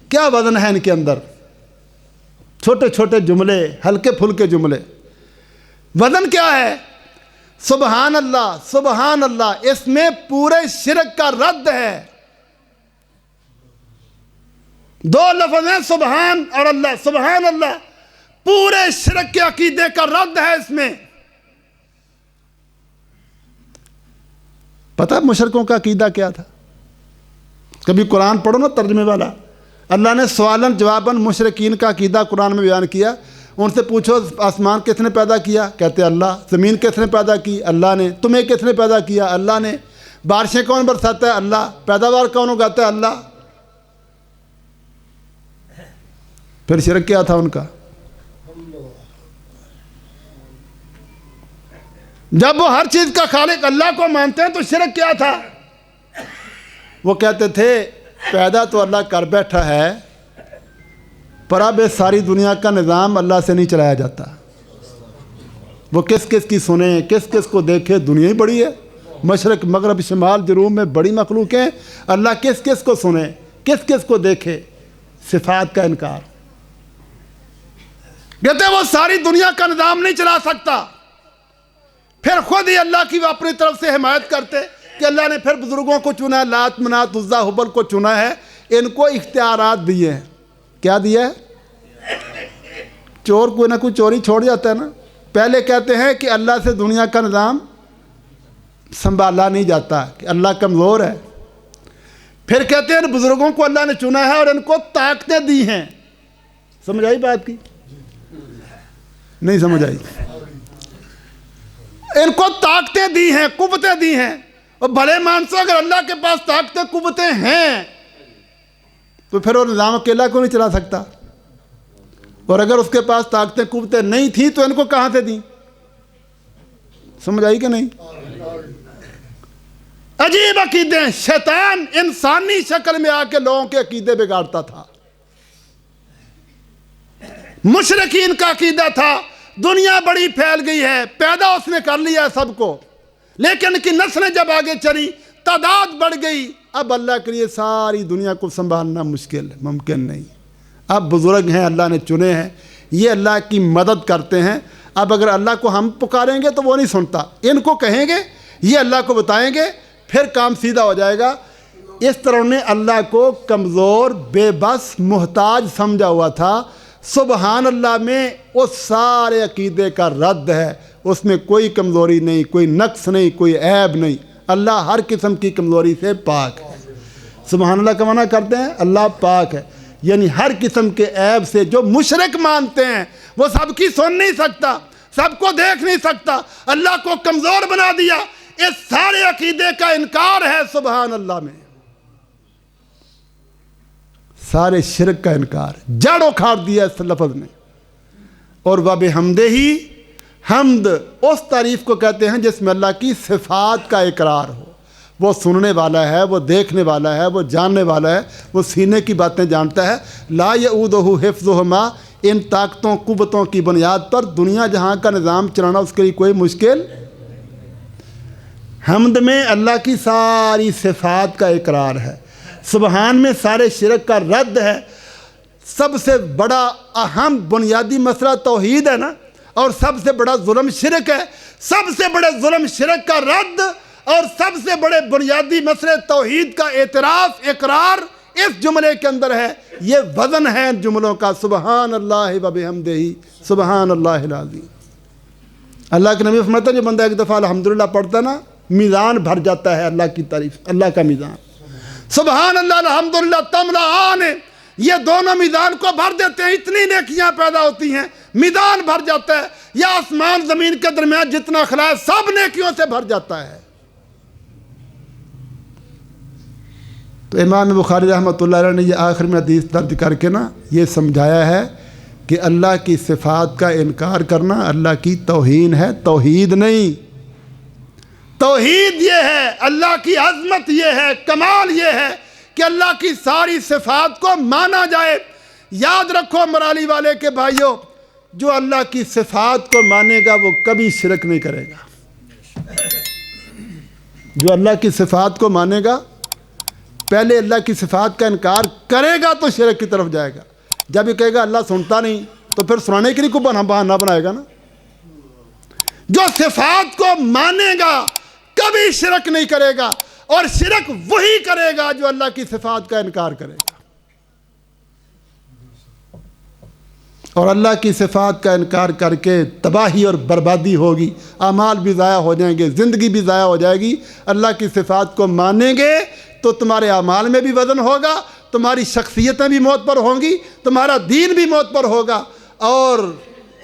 کیا وزن ہے ان کے اندر؟ چھوٹے چھوٹے جملے، ہلکے پھلکے جملے، وزن کیا ہے؟ سبحان اللہ، سبحان اللہ، اس میں پورے شرک کا رد ہے۔ دو لفظ ہیں سبحان اور اللہ، سبحان اللہ پورے شرک کے عقیدے کا رد ہے اس میں۔ پتہ مشرکوں کا عقیدہ کیا تھا؟ کبھی قرآن پڑھو نا ترجمے والا، اللہ نے سوالن جواباً مشرکین کا عقیدہ قرآن میں بیان کیا۔ ان سے پوچھو آسمان کس نے پیدا کیا؟ کہتے اللہ۔ زمین کس نے پیدا کی؟ اللہ نے۔ تمہیں کس نے پیدا کیا؟ اللہ نے۔ بارشیں کون برساتا ہے؟ اللہ۔ پیداوار کون اگاتا ہے؟ اللہ۔ پھر شرک کیا تھا ان کا؟ جب وہ ہر چیز کا خالق اللہ کو مانتے ہیں تو شرک کیا تھا؟ وہ کہتے تھے پیدا تو اللہ کر بیٹھا ہے، پر اب اس ساری دنیا کا نظام اللہ سے نہیں چلایا جاتا۔ وہ کس کس کی سنیں، کس کس کو دیکھے؟ دنیا ہی بڑی ہے، مشرق مغرب شمال جنوب میں بڑی مخلوق ہیں، اللہ کس کس کو سنے، کس کس کو دیکھے؟ صفات کا انکار۔ کہتے ہیں وہ ساری دنیا کا نظام نہیں چلا سکتا۔ پھر خود ہی اللہ کی وہ اپنی طرف سے حمایت کرتے کہ اللہ نے پھر بزرگوں کو چنا ہے، لات منات عزا حبل کو چنا ہے، ان کو اختیارات دیے ہیں۔ کیا دیا ہے؟ چور کوئی نہ کوئی چوری چھوڑ جاتا ہے نا۔ پہلے کہتے ہیں کہ اللہ سے دنیا کا نظام سنبھالا نہیں جاتا، کہ اللہ کمزور ہے۔ پھر کہتے ہیں بزرگوں کو اللہ نے چنا ہے اور ان کو طاقتیں دی ہیں۔ سمجھ آئی بات کی؟ نہیں سمجھ آئی؟ ان کو طاقتیں دی ہیں، قوتیں دی ہیں۔ اور بھلے مانسو اگر اللہ کے پاس طاقتیں قوتیں ہیں تو پھر وہ نظام اکیلا کیوں نہیں چلا سکتا؟ اور اگر اس کے پاس طاقتیں قوتیں نہیں تھیں تو ان کو کہاں سے دیں؟ سمجھ آئی کہ نہیں؟ عجیب عقیدے۔ شیطان انسانی شکل میں آ کے لوگوں کے عقیدے بگاڑتا تھا۔ مشرکین کا عقیدہ تھا دنیا بڑی پھیل گئی ہے، پیدا اس نے کر لیا سب کو، لیکن ان کی نسلیں جب آگے چلی، تعداد بڑھ گئی، اب اللہ کے لیے ساری دنیا کو سنبھالنا مشکل، ممکن نہیں۔ اب بزرگ ہیں، اللہ نے چنے ہیں، یہ اللہ کی مدد کرتے ہیں۔ اب اگر اللہ کو ہم پکاریں گے تو وہ نہیں سنتا، ان کو کہیں گے، یہ اللہ کو بتائیں گے، پھر کام سیدھا ہو جائے گا۔ اس طرح نے اللہ کو کمزور، بے بس، محتاج سمجھا ہوا تھا۔ سبحان اللہ میں اس سارے عقیدے کا رد ہے، اس میں کوئی کمزوری نہیں، کوئی نقص نہیں، کوئی عیب نہیں۔ اللہ ہر قسم کی کمزوری سے پاک ہے۔ سبحان اللہ کا معنی کرتے ہیں اللہ پاک ہے، یعنی ہر قسم کے عیب سے۔ جو مشرک مانتے ہیں وہ سب کی سن نہیں سکتا، سب کو دیکھ نہیں سکتا، اللہ کو کمزور بنا دیا۔ اس سارے عقیدے کا انکار ہے سبحان اللہ میں، سارے شرک کا انکار، جڑ اکھاڑ دیا اس لفظ نے۔ اور وَبِحَمْدِهِ، حمد اس تعریف کو کہتے ہیں جس میں اللہ کی صفات کا اقرار ہو۔ وہ سننے والا ہے، وہ دیکھنے والا ہے، وہ جاننے والا ہے، وہ سینے کی باتیں جانتا ہے۔ لا یعودہ حفظہما، ان طاقتوں قوتوں کی بنیاد پر دنیا جہاں کا نظام چلانا اس کے لیے کوئی مشکل۔ حمد میں اللہ کی ساری صفات کا اقرار ہے، سبحان میں سارے شرک کا رد ہے۔ سب سے بڑا اہم بنیادی مسئلہ توحید ہے نا، اور سب سے بڑا ظلم شرک ہے۔ سب سے بڑے ظلم شرک کا رد اور سب سے بڑے بنیادی مسئلے توحید کا اعتراف، اقرار اس جملے کے اندر ہے۔ یہ وزن ہے ان جملوں کا، سبحان اللہ و بحمدہ، سبحان اللہ العظیم۔ اللہ کے نبی فرماتا ہے جو بندہ ایک دفعہ الحمدللہ پڑھتا نا، میزان بھر جاتا ہے اللہ کی تعریف، اللہ کا میزان۔ سبحان اللہ الحمدللہ تملأان، یہ دونوں میزان کو بھر دیتے ہیں، اتنی نیکیاں پیدا ہوتی ہیں، میزان بھر جاتا ہے۔ یا آسمان زمین کے درمیان جتنا خلا ہے سب نیکیوں سے بھر جاتا ہے۔ تو امام بخاری رحمۃ اللہ علیہ نے یہ آخر میں حدیث درج کر کے نا یہ سمجھایا ہے کہ اللہ کی صفات کا انکار کرنا اللہ کی توہین ہے، توحید نہیں۔ توحید یہ ہے، اللہ کی عظمت یہ ہے، کمال یہ ہے کہ اللہ کی ساری صفات کو مانا جائے۔ یاد رکھو مرالی والے کے بھائیوں، جو اللہ کی صفات کو مانے گا وہ کبھی شرک نہیں کرے گا۔ جو اللہ کی صفات کو مانے گا، پہلے اللہ کی صفات کا انکار کرے گا تو شرک کی طرف جائے گا۔ جب یہ کہے گا اللہ سنتا نہیں تو پھر سنانے کے لیے کوئی بہانہ بنائے گا نا۔ جو صفات کو مانے گا کبھی شرک نہیں کرے گا، اور شرک وہی کرے گا جو اللہ کی صفات کا انکار کرے گا۔ اور اللہ کی صفات کا انکار کر کے تباہی اور بربادی ہوگی، اعمال بھی ضائع ہو جائیں گے، زندگی بھی ضائع ہو جائے گی۔ اللہ کی صفات کو مانیں گے تو تمہارے اعمال میں بھی وزن ہوگا، تمہاری شخصیتیں بھی موت پر ہوں گی، تمہارا دین بھی موت پر ہوگا، اور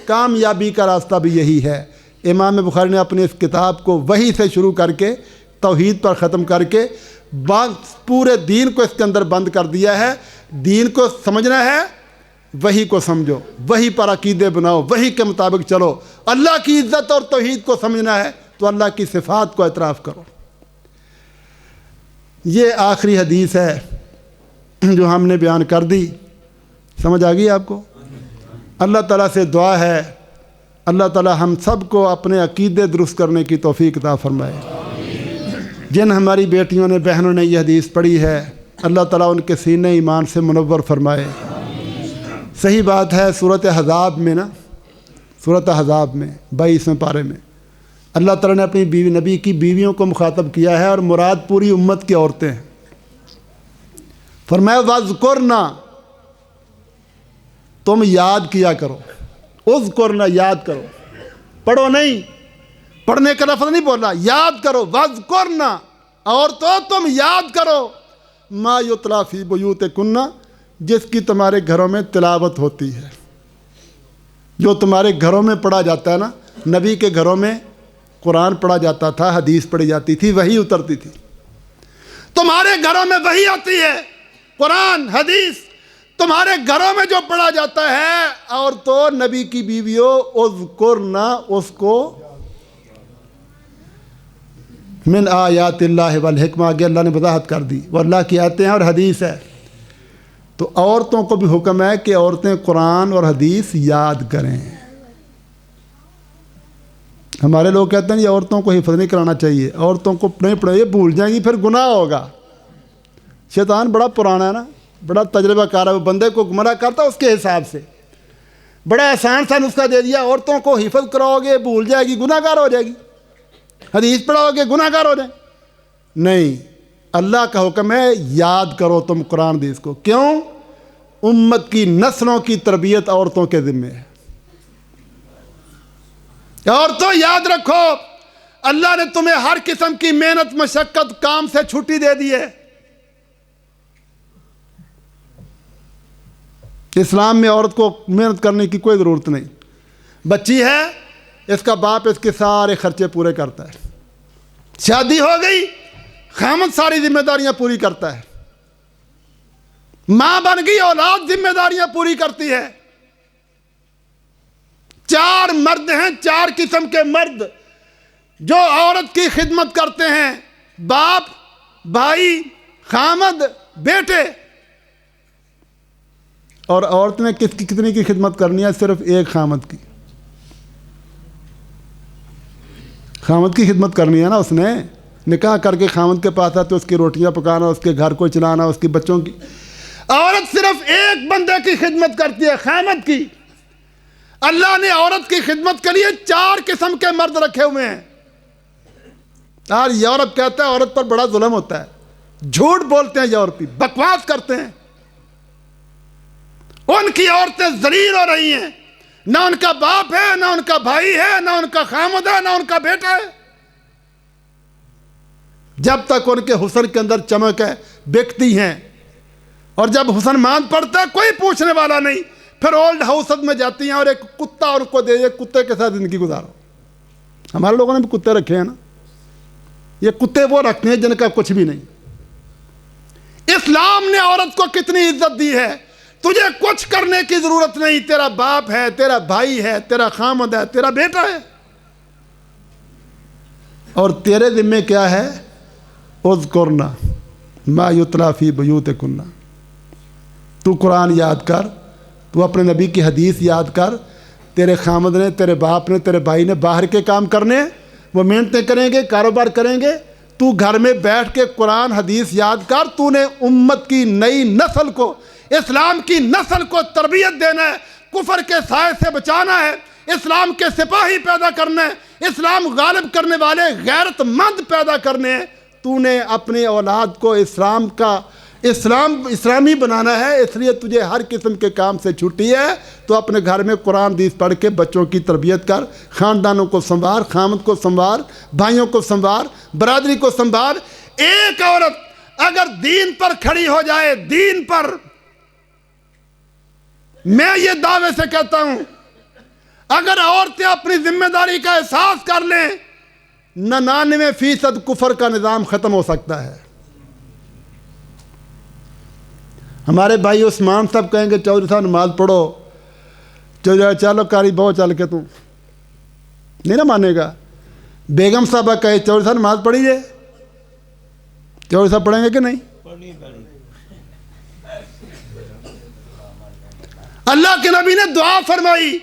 کامیابی کا راستہ بھی یہی ہے۔ امام بخاری نے اپنی اس کتاب کو وحی سے شروع کر کے توحید پر ختم کر کے پورے دین کو اس کے اندر بند کر دیا ہے۔ دین کو سمجھنا ہے، وحی کو سمجھو، وحی پر عقیدے بناؤ، وحی کے مطابق چلو۔ اللہ کی عزت اور توحید کو سمجھنا ہے تو اللہ کی صفات کو اعتراف کرو۔ یہ آخری حدیث ہے جو ہم نے بیان کر دی۔ سمجھ آ گئی آپ کو؟ اللہ تعالیٰ سے دعا ہے اللہ تعالیٰ ہم سب کو اپنے عقیدے درست کرنے کی توفیق عطا فرمائے۔ جن ہماری بیٹیوں نے، بہنوں نے یہ حدیث پڑھی ہے، اللہ تعالیٰ ان کے سینے ایمان سے منور فرمائے۔ صحیح بات ہے، سورۃ احزاب میں نا، سورۃ احزاب میں 22ویں پارے میں اللہ تعالیٰ نے اپنی بیوی، نبی کی بیویوں کو مخاطب کیا ہے، اور مراد پوری امت کی عورتیں ہیں۔ فرمایا وَاذْكُرْنَا، تم یاد کیا کرو، اذکرنا، یاد کرو، پڑھو نہیں، پڑھنے کا لفظ نہیں بولنا، یاد کرو۔ وَاذْكُرْنَا، اور تو تم یاد کرو، مَا يُتْلَى فِي بُيُوتِكُنَّ، جس کی تمہارے گھروں میں تلاوت ہوتی ہے، جو تمہارے گھروں میں پڑھا جاتا ہے نا۔ نبی کے گھروں میں قرآن پڑھا جاتا تھا، حدیث پڑھی جاتی تھی، وحی اترتی تھی۔ تمہارے گھروں میں وحی آتی ہے، قرآن، حدیث تمہارے گھروں میں جو پڑھا جاتا ہے، اور تو نبی کی بیویوں اذکرنا، اس کو من آیات اللہ والحکمہ، آگے اللہ نے وضاحت کر دی، وہ اللہ کی آیتیں ہیں اور حدیث ہے۔ تو عورتوں کو بھی حکم ہے کہ عورتیں قرآن اور حدیث یاد کریں۔ ہمارے لوگ کہتے ہیں یہ عورتوں کو حفظ نہیں کرانا چاہیے، عورتوں کو نہیں پڑھیں، یہ بھول جائیں گی، پھر گناہ ہوگا۔ شیطان بڑا پرانا ہے نا، بڑا تجربہ کار ہے، وہ بندے کو گمراہ کرتا ہے اس کے حساب سے۔ بڑا آسان سا نسخہ دے دیا، عورتوں کو حفظ کراؤ گے بھول جائے گی، گناہ گار ہو جائے گی، حدیث پڑھاؤ گے گناہ گار ہو جائیں۔ نہیں، اللہ کا حکم ہے یاد کرو تم قرآن حدیث کو۔ کیوں؟ امت کی نسلوں کی تربیت عورتوں کے ذمہ ہے۔ عورتوں یاد رکھو، اللہ نے تمہیں ہر قسم کی محنت، مشقت، کام سے چھٹی دے دی ہے۔ اسلام میں عورت کو محنت کرنے کی کوئی ضرورت نہیں۔ بچی ہے، اس کا باپ اس کے سارے خرچے پورے کرتا ہے۔ شادی ہو گئی، خامد ساری ذمہ داریاں پوری کرتا ہے۔ ماں بن گئی، اولاد ذمہ داریاں پوری کرتی ہے۔ 4 مرد ہیں، 4 قسم کے مرد جو عورت کی خدمت کرتے ہیں، باپ، بھائی، خامد، بیٹے۔ اور عورت نے کتنی کی خدمت کرنی ہے؟ صرف ایک خامد کی۔ خامد کی خدمت کرنی ہے نا، اس نے نکاح کر کے خامد کے پاس آتے، اس کی روٹیاں پکانا، اس کے گھر کو چلانا، اس کی بچوں کی۔ عورت صرف ایک بندے کی خدمت کرتی ہے، خامد کی۔ اللہ نے عورت کی خدمت کے لیے 4 قسم کے مرد رکھے ہوئے ہیں۔ اور یورپ کہتا ہے عورت پر بڑا ظلم ہوتا ہے، جھوٹ بولتے ہیں یورپی، بکواس کرتے ہیں۔ ان کی عورتیں ذلیل ہو رہی ہیں، نہ ان کا باپ ہے، نہ ان کا بھائی ہے، نہ ان کا خامد ہے، نہ ان کا بیٹا ہے۔ جب تک ان کے حسن کے اندر چمک ہے، بکتی ہیں، اور جب حسن ماند پڑتا ہے کوئی پوچھنے والا نہیں، پھر اولڈ ہاؤس میں جاتی ہیں اور ایک کتا ان کو دے، یہ کتے کے ساتھ زندگی گزارو۔ ہمارے لوگوں نے بھی کتے رکھے ہیں نا، یہ کتے وہ رکھتے ہیں جن کا کچھ بھی نہیں۔ اسلام نے عورت کو کتنی عزت دی ہے، تجھے کچھ کرنے کی ضرورت نہیں، تیرا باپ ہے، تیرا بھائی ہے، تیرا خامد ہے، تیرا بیٹا ہے، اور تیرے ذمے کیا ہے؟ اذکرنا ما یتلی فی بیوتکن، تو قرآن یاد کر، تو اپنے نبی کی حدیث یاد کر، تیرے خامد نے، تیرے باپ نے، تیرے بھائی نے باہر کے کام کرنے، وہ محنتیں کریں گے، کاروبار کریں گے، تو گھر میں بیٹھ کے قرآن حدیث یاد کر۔ تو نے امت کی نئی نسل کو، اسلام کی نسل کو تربیت دینا ہے، کفر کے سائے سے بچانا ہے، اسلام کے سپاہی پیدا کرنا ہے، اسلام غالب کرنے والے غیرت مند پیدا کرنے ہیں۔ تو نے اپنی اولاد کو اسلامی بنانا ہے، اس لیے تجھے ہر قسم کے کام سے چھٹی ہے۔ تو اپنے گھر میں قرآن حدیث پڑھ کے بچوں کی تربیت کر، خاندانوں کو سنوار، خامد کو سنوار، بھائیوں کو سنوار، برادری کو سنوار۔ ایک عورت اگر دین پر کھڑی ہو جائے، دین پر، میں یہ دعوے سے کہتا ہوں، اگر عورتیں اپنی ذمہ داری کا احساس کر لیں، 99% کفر کا نظام ختم ہو سکتا ہے۔ ہمارے بھائی عثمان صاحب کہیں گے چودھری صاحب نماز پڑھو، چلو کاری بہو چل کے تم نہیں نا مانے گا۔ بیگم صاحبہ کہے چودھری صاحب نماز پڑھیے، چودھری صاحب پڑھیں گے کہ نہیں؟ اللہ کے نبی نے دعا فرمائی،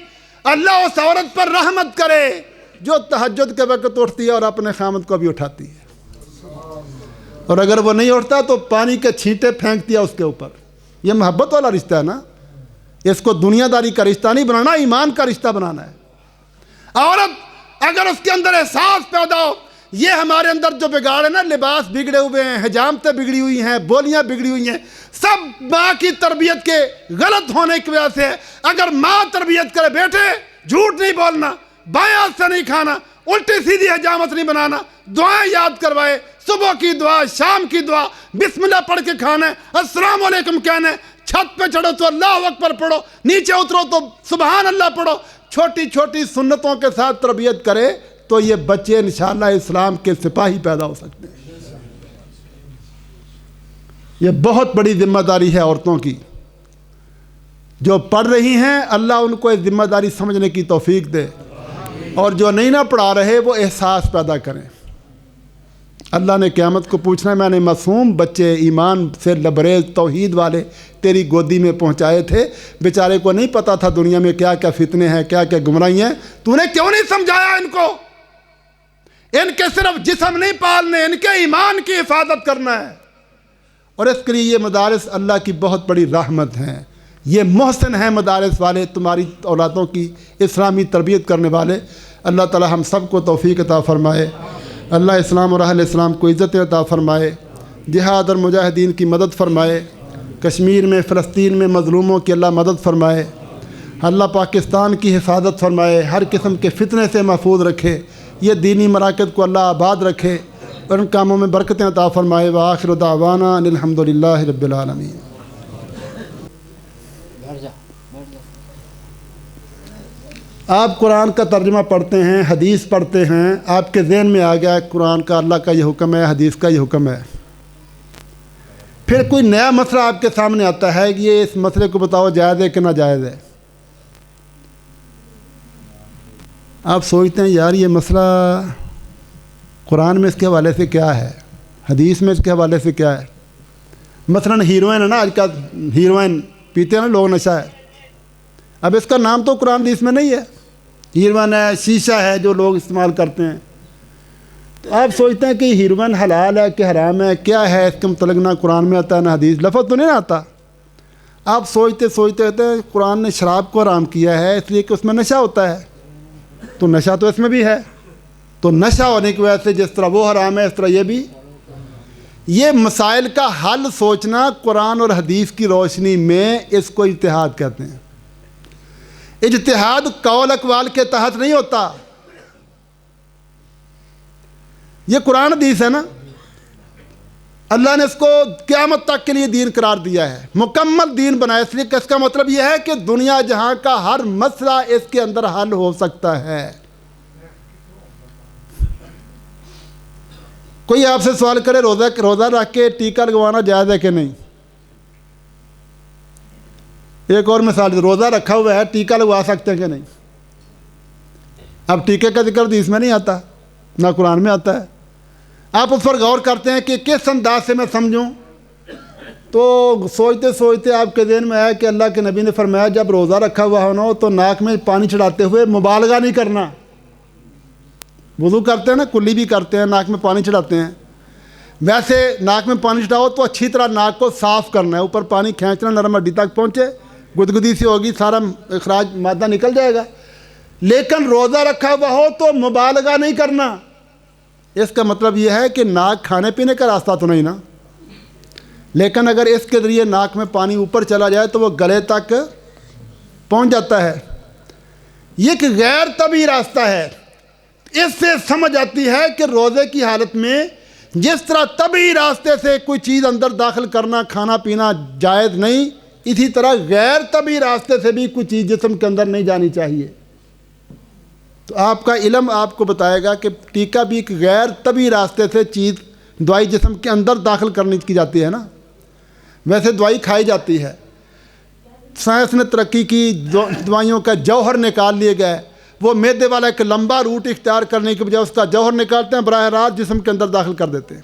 اللہ اس عورت پر رحمت کرے جو تہجد کے وقت اٹھتی ہے اور اپنے خامد کو بھی اٹھاتی ہے، اور اگر وہ نہیں اٹھتا تو پانی کے چھینٹے پھینکتی ہے اس کے اوپر۔ یہ محبت والا رشتہ ہے نا، اس کو دنیا داری کا رشتہ نہیں بنانا، ایمان کا رشتہ بنانا ہے۔ عورت اگر اس کے اندر احساس پیدا ہو، یہ ہمارے اندر جو بگاڑ ہے نا، لباس بگڑے ہوئے ہیں، حجامتیں بگڑی ہوئی ہیں، بولیاں بگڑی ہوئی ہیں، سب ماں کی تربیت کے غلط ہونے کی وجہ سے۔ اگر ماں تربیت کرے، بیٹے جھوٹ نہیں بولنا، بائیں ہاتھ سے نہیں کھانا، الٹی سیدھی حجامت نہیں بنانا، دعائیں یاد کروائے، صبح کی دعا، شام کی دعا، بسم اللہ پڑھ کے کھانا ہے، السلام علیکم کہنا ہے، چھت پہ چڑھو تو اللہ اکبر پڑھو، نیچے اترو تو سبحان اللہ پڑھو، چھوٹی چھوٹی سنتوں کے ساتھ تربیت کرے تو یہ بچے انشاءاللہ اسلام کے سپاہی پیدا ہو سکتے ہیں۔ یہ بہت بڑی ذمہ داری ہے عورتوں کی، جو پڑھ رہی ہیں اللہ ان کو اس ذمہ داری سمجھنے کی توفیق دے، اور جو نہیں نہ پڑھا رہے وہ احساس پیدا کریں۔ اللہ نے قیامت کو پوچھنا ہے، میں نے معصوم بچے ایمان سے لبریز توحید والے تیری گودی میں پہنچائے تھے، بیچارے کو نہیں پتا تھا دنیا میں کیا کیا فتنے ہیں، کیا کیا گمراہی ہیں، تو نے کیوں نہیں سمجھایا ان کو؟ ان کے صرف جسم نہیں پالنے، ان کے ایمان کی حفاظت کرنا ہے۔ اور اس کے لیے یہ مدارس اللہ کی بہت بڑی رحمت ہیں، یہ محسن ہیں مدارس والے، تمہاری اولادوں کی اسلامی تربیت کرنے والے۔ اللہ تعالی ہم سب کو توفیق عطا فرمائے، اللہ اسلام اور اہل اسلام کو عزت عطا فرمائے، جہاد اور مجاہدین کی مدد فرمائے، کشمیر میں، فلسطین میں مظلوموں کی اللہ مدد فرمائے، اللہ پاکستان کی حفاظت فرمائے، ہر قسم کے فتنے سے محفوظ رکھے، یہ دینی مراکز کو اللہ آباد رکھے اور ان کاموں میں برکتیں عطا فرمائے۔ وآخر دعوانا ان الحمدللہ رب العالمین۔ آپ قرآن کا ترجمہ پڑھتے ہیں، حدیث پڑھتے ہیں، آپ کے ذہن میں آ گیا ہے قرآن کا اللہ کا یہ حکم ہے، حدیث کا یہ حکم ہے، پھر کوئی نیا مسئلہ آپ کے سامنے آتا ہے کہ یہ اس مسئلے کو بتاؤ جائز ہے کہ ناجائز ہے۔ آپ سوچتے ہیں یار یہ مسئلہ قرآن میں اس کے حوالے سے کیا ہے، حدیث میں اس کے حوالے سے کیا ہے۔ مثلاً ہیروئن ہے نا، آج کا ہیروئن پیتے ہیں نا لوگ، نشہ ہے، اب اس کا نام تو قرآن حدیث میں نہیں ہے، ہیروئن ہے، شیشہ ہے جو لوگ استعمال کرتے ہیں۔ تو آپ سوچتے ہیں کہ ہیروئن حلال ہے کہ حرام ہے، کیا ہے، اس کے متعلق نہ قرآن میں آتا ہے نہ حدیث، لفظ تو نہیں آتا۔ آپ سوچتے کہتے ہیں قرآن نے شراب کو حرام کیا ہے اس لیے کہ اس میں نشہ ہوتا ہے، تو نشہ تو اس میں بھی ہے، تو نشہ ہونے کی وجہ سے جس طرح وہ حرام ہے اس طرح یہ بھی۔ یہ مسائل کا حل سوچنا قرآن اور حدیث کی روشنی میں، اس کو اجتہاد کہتے ہیں۔ اجتہاد قول اقوال کے تحت نہیں ہوتا، یہ قرآن حدیث ہے نا، اللہ نے اس کو قیامت تک کے لیے دین قرار دیا ہے، مکمل دین بنایا، اس لیے کہ اس کا مطلب یہ ہے کہ دنیا جہاں کا ہر مسئلہ اس کے اندر حل ہو سکتا ہے۔ کوئی آپ سے سوال کرے روزہ رکھ کے ٹیکہ لگوانا جائز ہے کہ نہیں، ایک اور مثال، روزہ رکھا ہوا ہے، ٹیکا لگوا سکتے ہیں کہ نہیں؟ اب ٹیکے کا ذکر حدیث میں نہیں آتا، نہ قرآن میں آتا ہے. آپ اس پر غور کرتے ہیں کہ کس انداز سے میں سمجھوں، تو سوچتے سوچتے آپ کے ذہن میں آیا کہ اللہ کے نبی نے فرمایا جب روزہ رکھا ہوا ہونا ہو تو ناک میں پانی چڑھاتے ہوئے مبالغہ نہیں کرنا. وضو کرتے ہیں نا، کلی بھی کرتے ہیں، ناک میں پانی چڑھاتے ہیں، ویسے ناک میں پانی چڑھاؤ تو اچھی طرح ناک کو صاف کرنا ہے، اوپر پانی کھینچنا، نرم ہڈی تک پہنچے، گدگدی سی ہوگی، سارا اخراج مادہ نکل جائے گا. لیکن روزہ رکھا ہوا ہو تو مبالغہ نہیں کرنا. اس کا مطلب یہ ہے کہ ناک کھانے پینے کا راستہ تو نہیں نا، لیکن اگر اس کے ذریعے ناک میں پانی اوپر چلا جائے تو وہ گلے تک پہنچ جاتا ہے. یہ ایک غیر طبعی راستہ ہے. اس سے سمجھ آتی ہے کہ روزے کی حالت میں جس طرح طبعی راستے سے کوئی چیز اندر داخل کرنا، کھانا پینا جائز نہیں، اسی طرح غیر طبعی راستے سے بھی کوئی چیز جسم کے اندر نہیں جانی چاہیے. تو آپ کا علم آپ کو بتائے گا کہ ٹیکا بھی ایک غیر طبعی راستے سے چیز، دوائی جسم کے اندر داخل کرنی کی جاتی ہے نا. ویسے دوائی کھائی جاتی ہے، سائنس نے ترقی کی، دوائیوں کا جوہر نکال لیے گئے، وہ میدے والا ایک لمبا روٹ اختیار کرنے کے بجائے اس کا جوہر نکالتے ہیں، براہ راست جسم کے اندر داخل کر دیتے ہیں.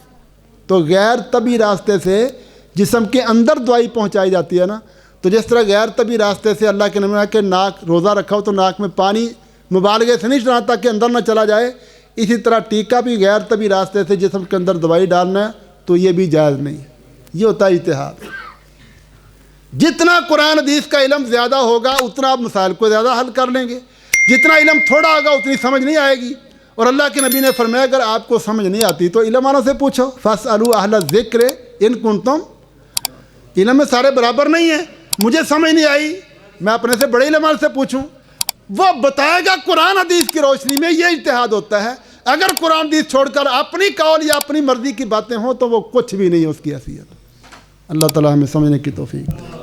تو غیر طبعی راستے سے جسم کے اندر دوائی پہنچائی جاتی ہے نا. تو جس طرح غیر طبعی راستے سے اللہ کے نبی کہ ناک روزہ رکھا ہو تو ناک میں پانی مبالغے سے نہیں چڑھانا تاکہ اندر نہ چلا جائے، اسی طرح ٹیکا بھی غیر طبعی راستے سے جسم کے اندر دوائی ڈالنا ہے تو یہ بھی جائز نہیں. یہ ہوتا ہے اجتہاد. جتنا قرآن حدیث کا علم زیادہ ہوگا اتنا آپ مسائل کو زیادہ حل کر لیں گے، جتنا علم تھوڑا ہوگا اتنی سمجھ نہیں آئے گی. اور اللہ کے نبی نے فرمایا اگر آپ کو سمجھ نہیں آتی تو علم والوں سے پوچھو، فاسألوا اہل الذکر ان کنتم. علم میں سارے برابر نہیں ہیں. مجھے سمجھ نہیں آئی، میں اپنے سے بڑے علم والے سے پوچھوں، وہ بتائے گا قرآن حدیث کی روشنی میں. یہ اجتہاد ہوتا ہے. اگر قرآن حدیث چھوڑ کر اپنی قول یا اپنی مرضی کی باتیں ہوں تو وہ کچھ بھی نہیں ہے اس کی حیثیت. اللہ تعالیٰ ہمیں سمجھنے کی توفیق دے.